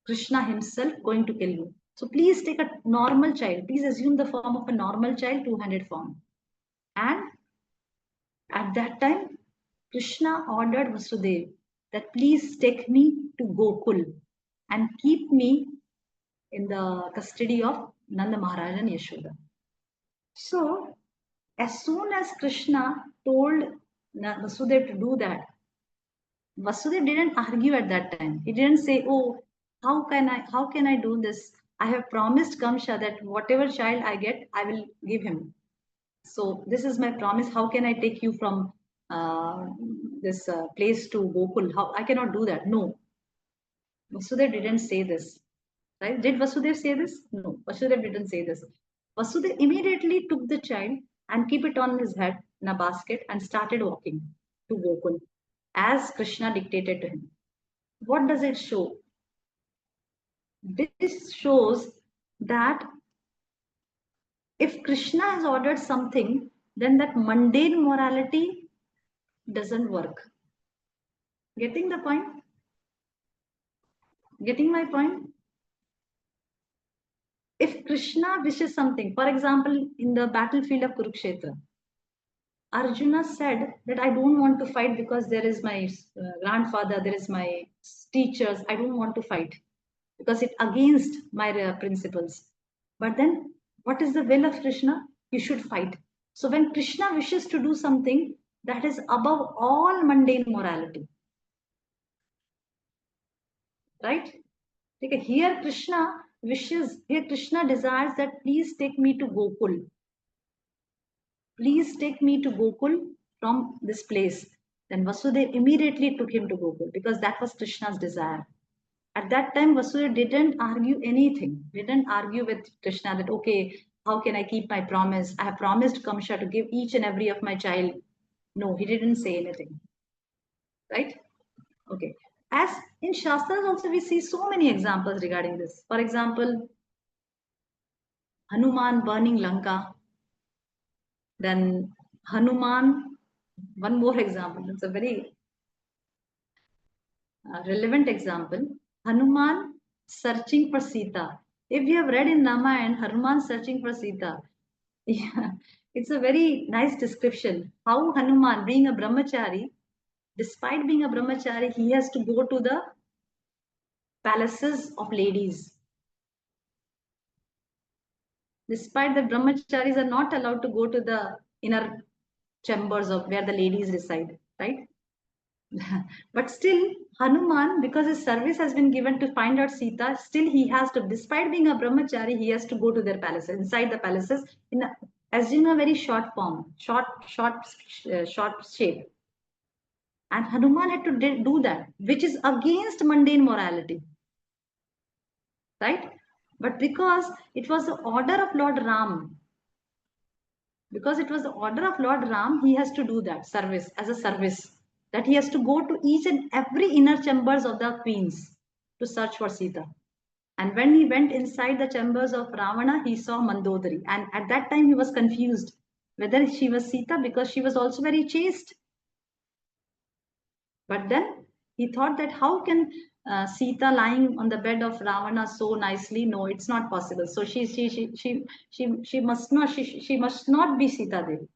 Krishna himself going to kill you. So please take a normal child. Please assume the form of a normal child, two-handed form. And at that time, Krishna ordered Vasudev that please take me to Gokul and keep me in the custody of Nanda Maharaj and Yashoda. So, as soon as Krishna told Vasudev to do that, Vasudev didn't argue at that time. He didn't say, "Oh, how can I do this? I have promised Kamsha that whatever child I get, I will give him. So this is my promise. How can I take you from this place to Gokul? How I cannot do that? No." Vasudev didn't say this. Right? Did Vasudev say this? No, Vasudev didn't say this. Vasudev immediately took the child and keep it on his head in a basket and started walking to Gokul as Krishna dictated to him. What does it show? This shows that if Krishna has ordered something, then that mundane morality doesn't work. Getting the point? Getting my point? If Krishna wishes something, for example, in the battlefield of Kurukshetra, Arjuna said that I don't want to fight because there is my grandfather, there is my teachers. I don't want to fight because it's against my principles. But then, what is the will of Krishna? You should fight. So when Krishna wishes to do something that is above all mundane morality, right? Okay, here Krishna desires that please take me to Gokul. Please take me to Gokul from this place. Then Vasudev immediately took him to Gokul because that was Krishna's desire. At that time, Vasudev didn't argue anything. Didn't argue with Krishna that, okay, how can I keep my promise? I have promised Kamsha to give each and every of my child. No, he didn't say anything. Right? Okay. As in Shastras also, we see so many examples regarding this. For example, Hanuman burning Lanka. Then Hanuman, one more example. It's a very relevant example. Hanuman searching for Sita. If you have read in Ramayana, Hanuman searching for Sita, yeah, it's a very nice description. How Hanuman, being a brahmachari, despite being a brahmachari, he has to go to the palaces of ladies. Despite the brahmacharis are not allowed to go to the inner chambers of where the ladies reside, right? But still, Hanuman, because his service has been given to find out Sita, still he has to, despite being a brahmachari, he has to go to their palaces, inside the palaces, in a, assume a very short form, short shape. And Hanuman had to do that, which is against mundane morality, right? But because it was the order of Lord Ram, because it was the order of Lord Ram, he has to do that service as a service. That he has to go to each and every inner chambers of the queens to search for Sita. And when he went inside the chambers of Ravana, he saw Mandodari. And at that time, he was confused whether she was Sita because she was also very chaste. But then he thought that how can Sita lying on the bed of Ravana so nicely? No, it's not possible. So she must not be Sita Devi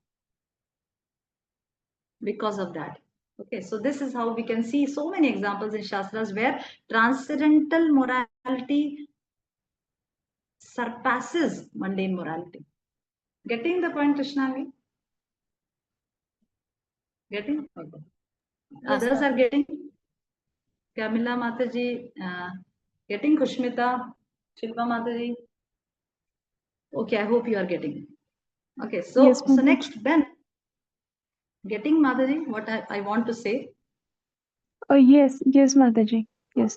because of that. Okay, so this is how we can see so many examples in Shastras where transcendental morality surpasses mundane morality. Getting the point, Krishna? Getting? Okay. Yes, Others are Mataji. getting? Kamila Mataji, getting? Kushmita, Shilpa Mataji? Okay, I hope you are getting. Okay, so, Yes, so Mataji. next, Ben. Getting, Mataji, what I want to say? Oh, yes, Mataji. Yes.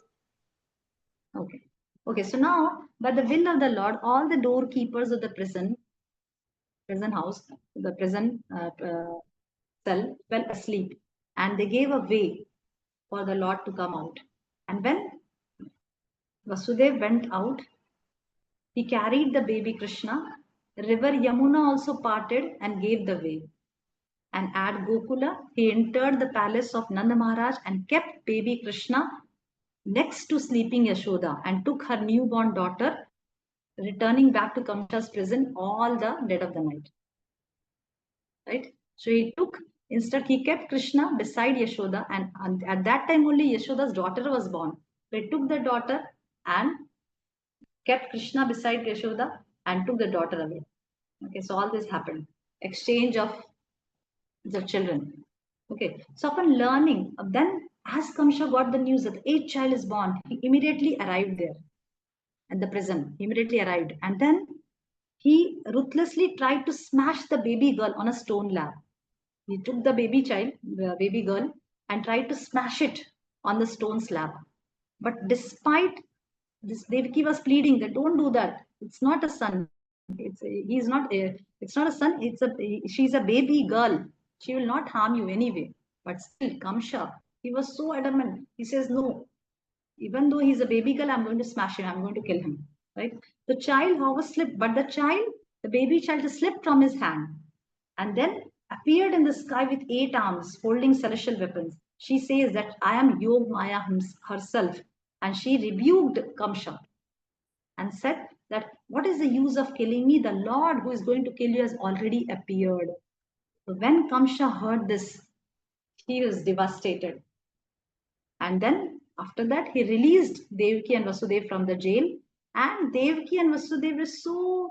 Okay. Okay, so now, by the will of the Lord, all the doorkeepers of the prison house, the prison cell, fell asleep, and they gave a way for the Lord to come out. And when Vasudev went out, he carried the baby Krishna. River Yamuna also parted and gave the way. And at Gokula, he entered the palace of Nanda Maharaj and kept baby Krishna next to sleeping Yashoda and took her newborn daughter, returning back to Kamsa's prison all the dead of the night. Right? So instead he kept Krishna beside Yashoda, and at that time only Yashoda's daughter was born. So he took the daughter and kept Krishna beside Yashoda and took the daughter away. Okay, so all this happened. Exchange of the children. Okay, so upon learning, then as Kamsha got the news that the 8th child is born, he immediately arrived there at the prison. He immediately arrived, and then he ruthlessly tried to smash the baby girl on a stone slab. He took the baby child, the baby girl, and tried to smash it on the stone slab. But despite this, Devaki was pleading that don't do that. It's not a son. It's not a son. She's a baby girl. She will not harm you anyway. But still, Kamsha, he was so adamant. He says no. Even though he's a baby girl, I'm going to smash him. I'm going to kill him. Right? The child, however, slipped, but the baby child, just slipped from his hand, and then appeared in the sky with 8 arms, holding celestial weapons. She says that I am Yog Maya herself, and she rebuked Kamsha and said that what is the use of killing me? The Lord who is going to kill you has already appeared. So when Kamsha heard this, he was devastated. And then after that, he released Devaki and Vasudev from the jail. And Devaki and Vasudev were so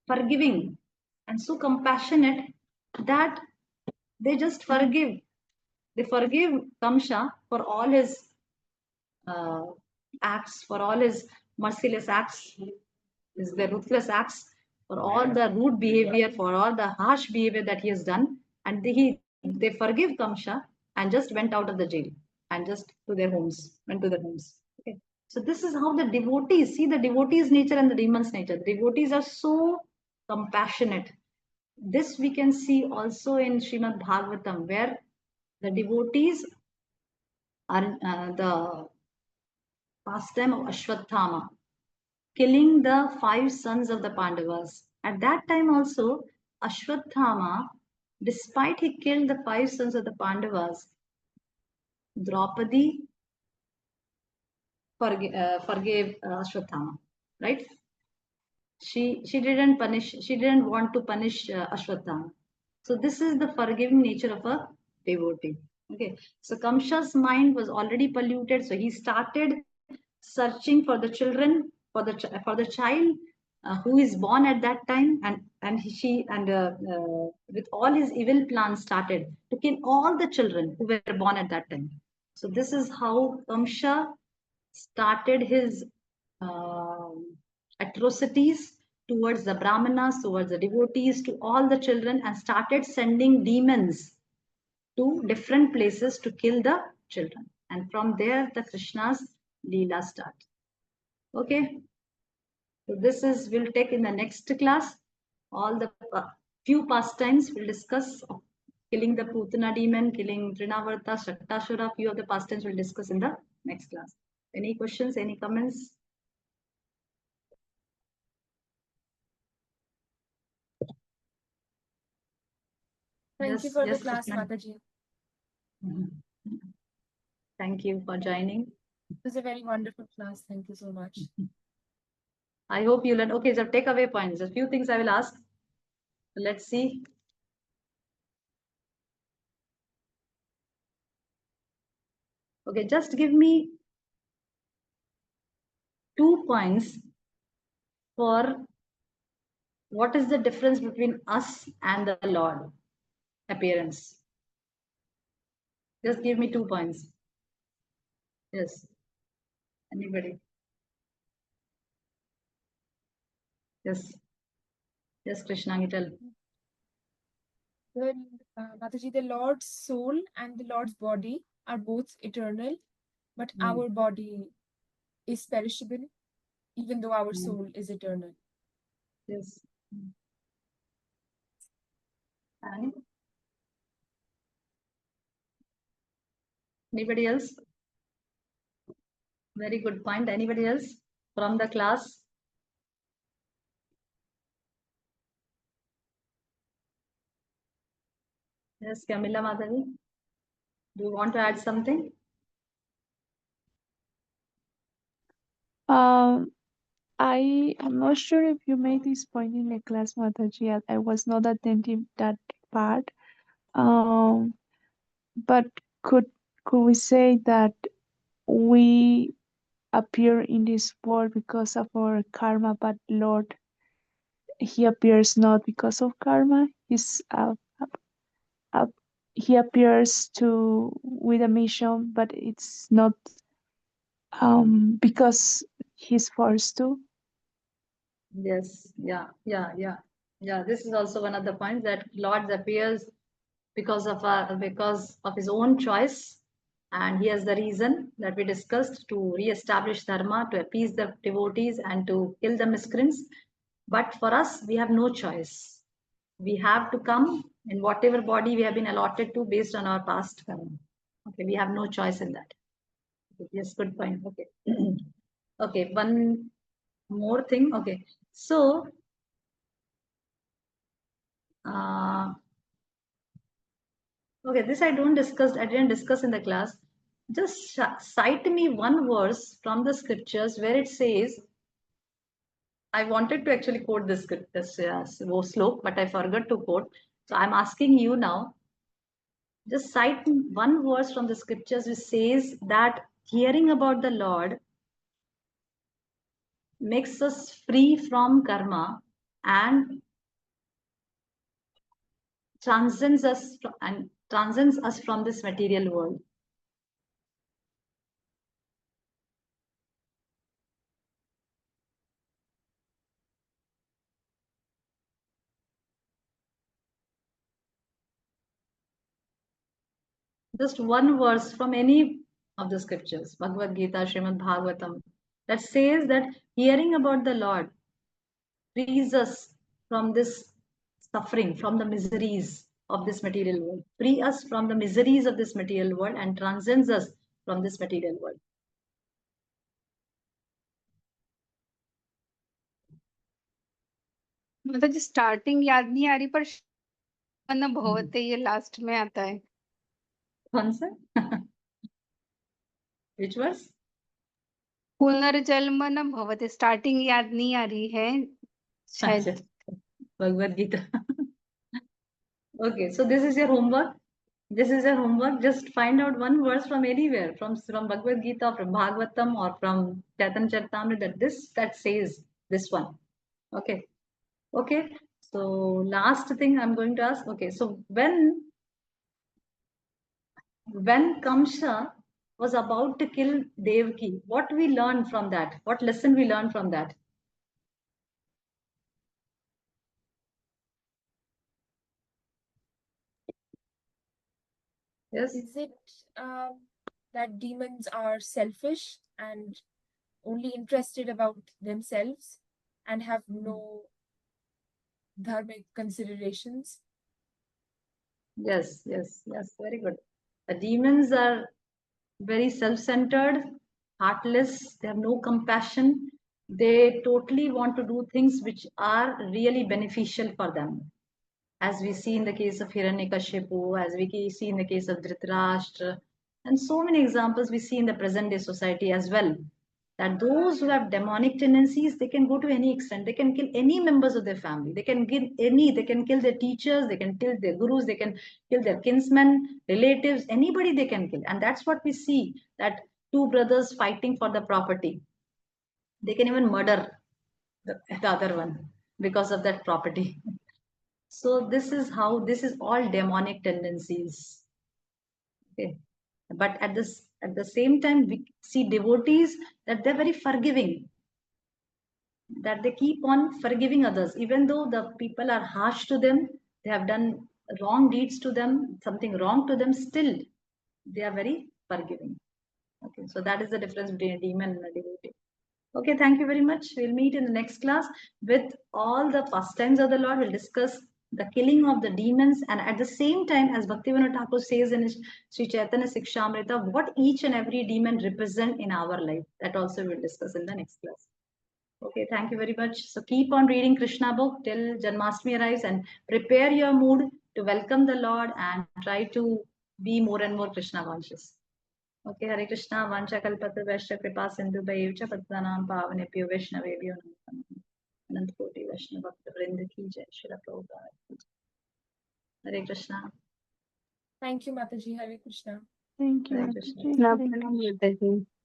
forgiving and so compassionate that they just forgive. They forgive Kamsha for all his acts, for all his merciless acts, the ruthless acts, for all the rude behavior, for all the harsh behavior that he has done. And they forgive Kamsha and just went out of the jail and just went to their homes. Okay. So this is how the devotees, see the devotees' nature and the demon's nature. The devotees are so compassionate. This we can see also in Srimad Bhagavatam, where the devotees are the pastime of Ashwatthama, killing the 5 sons of the Pandavas. At that time also, Ashwatthama, despite he killed the 5 sons of the Pandavas, Draupadi, forgave Ashwatthama, right? She didn't want to punish Ashwatthama. So this is the forgiving nature of a devotee. Okay, so Kamsa's mind was already polluted, so he started searching for the children, for the child who is born at that time, and with all his evil plans started to kill all the children who were born at that time. So this is how Kamsa started his atrocities towards the brahmanas, towards the devotees, to all the children, and started sending demons to different places to kill the children. And from there, the Krishna's Leela starts. Okay, so this is we'll take in the next class. All the few pastimes we'll discuss of killing the Putana demon, killing Trinavarta, Shaktashura. Few of the pastimes we'll discuss in the next class. Any questions? Any comments? Thank you for the class, Mataji. Thank you for joining. It was a very wonderful class. Thank you so much. I hope you learn. Okay, so takeaway points. A few things I will ask. Let's see. Okay, just give me 2 points for what is the difference between us and the Lord appearance. Just give me 2 points. Yes. Anybody? Yes. Yes, Krishna, you tell. Well, Mataji, the Lord's soul and the Lord's body are both eternal, but our body is perishable, even though our soul is eternal. Yes. And anybody else? Very good point. Anybody else from the class? Yes, Camilla Madhavi. Do you want to add something? I am not sure if you made this point in the class, Mataji. I was not attentive that part. But could we say that we appear in this world because of our karma, but Lord, He appears not because of karma. He appears to with a mission, but it's not because He's forced to. Yes. Yeah. This is also one of the points that Lord appears because of his own choice, and he has the reason that we discussed to re-establish dharma, to appease the devotees, and to kill the miscreants. But for us, we have no choice. We have to come in whatever body we have been allotted to based on our past karma. Okay, we have no choice in that. Yes, good point. Okay. Okay, one more thing. Okay, so okay, this I didn't discuss in the class. Just cite me one verse from the scriptures where it says, I wanted to actually quote this slope, but I forgot to quote. So I'm asking you now, just cite one verse from the scriptures which says that hearing about the Lord makes us free from karma and transcends us from this material world. Just one verse from any of the scriptures, Bhagavad Gita, Srimad Bhagavatam, that says that hearing about the Lord frees us from this suffering, from the miseries of this material world, free us from the miseries of this material world, and transcends us from this material world. मतलब जो starting याद नहीं आ रही पर न भवते ये last में आता है कौन सा? Which verse? पुनर्जन्म न भवते, स्टार्टिंग याद नहीं आ रही है शायद. अच्छा, Bhagavad Gita. Okay, so this is your homework. This is your homework. Just find out one verse from anywhere, from Bhagavad Gita, from Bhagavatam, or from Chaitanya Charitamrita, that says this one. Okay. Okay. So last thing I'm going to ask. Okay. So when Kamsa was about to kill Devaki, what we learned from that? What lesson we learned from that? Yes. Is it that demons are selfish and only interested about themselves and have no dharmic considerations? Yes, yes, yes. Very good. The demons are very self-centered, heartless. They have no compassion. They totally want to do things which are really beneficial for them. As we see in the case of Hiranyakashipu, as we see in the case of Dhritarashtra, and so many examples we see in the present day society as well. That those who have demonic tendencies, they can go to any extent. They can kill any members of their family. They can kill their teachers, they can kill their gurus, they can kill their kinsmen, relatives, anybody they can kill. And that's what we see, that two brothers fighting for the property. They can even murder the other one because of that property. So this is all demonic tendencies. Okay. But at the same time, we see devotees that they're very forgiving, that they keep on forgiving others, even though the people are harsh to them, they have done wrong deeds to them, something wrong to them, still they are very forgiving. Okay, so that is the difference between a demon and a devotee. Okay, thank you very much. We'll meet in the next class with all the pastimes of the Lord. We'll discuss the killing of the demons, and at the same time, as Bhaktivinoda Thakur says in his Sri Chaitanya Shyampriya, what each and every demon represent in our life. That also we'll discuss in the next class. Okay, thank you very much. So keep on reading Krishna book till Janmashtami arrives, and prepare your mood to welcome the Lord and try to be more and more Krishna conscious. Okay, Hare Krishna, Vancha Kalpata Vaishya Kripa Sindhu Bhaiv Pattanam Pavanebhyo Vaishnavebhyo Namo Anant Koti Vaishnava Bhakta Vrinda Ki Jai Shri Prabhupada. Hare Krishna. Thank you, Mataji. Hare Krishna. Thank you, Hare Mataji. Krishna. Hare Krishna.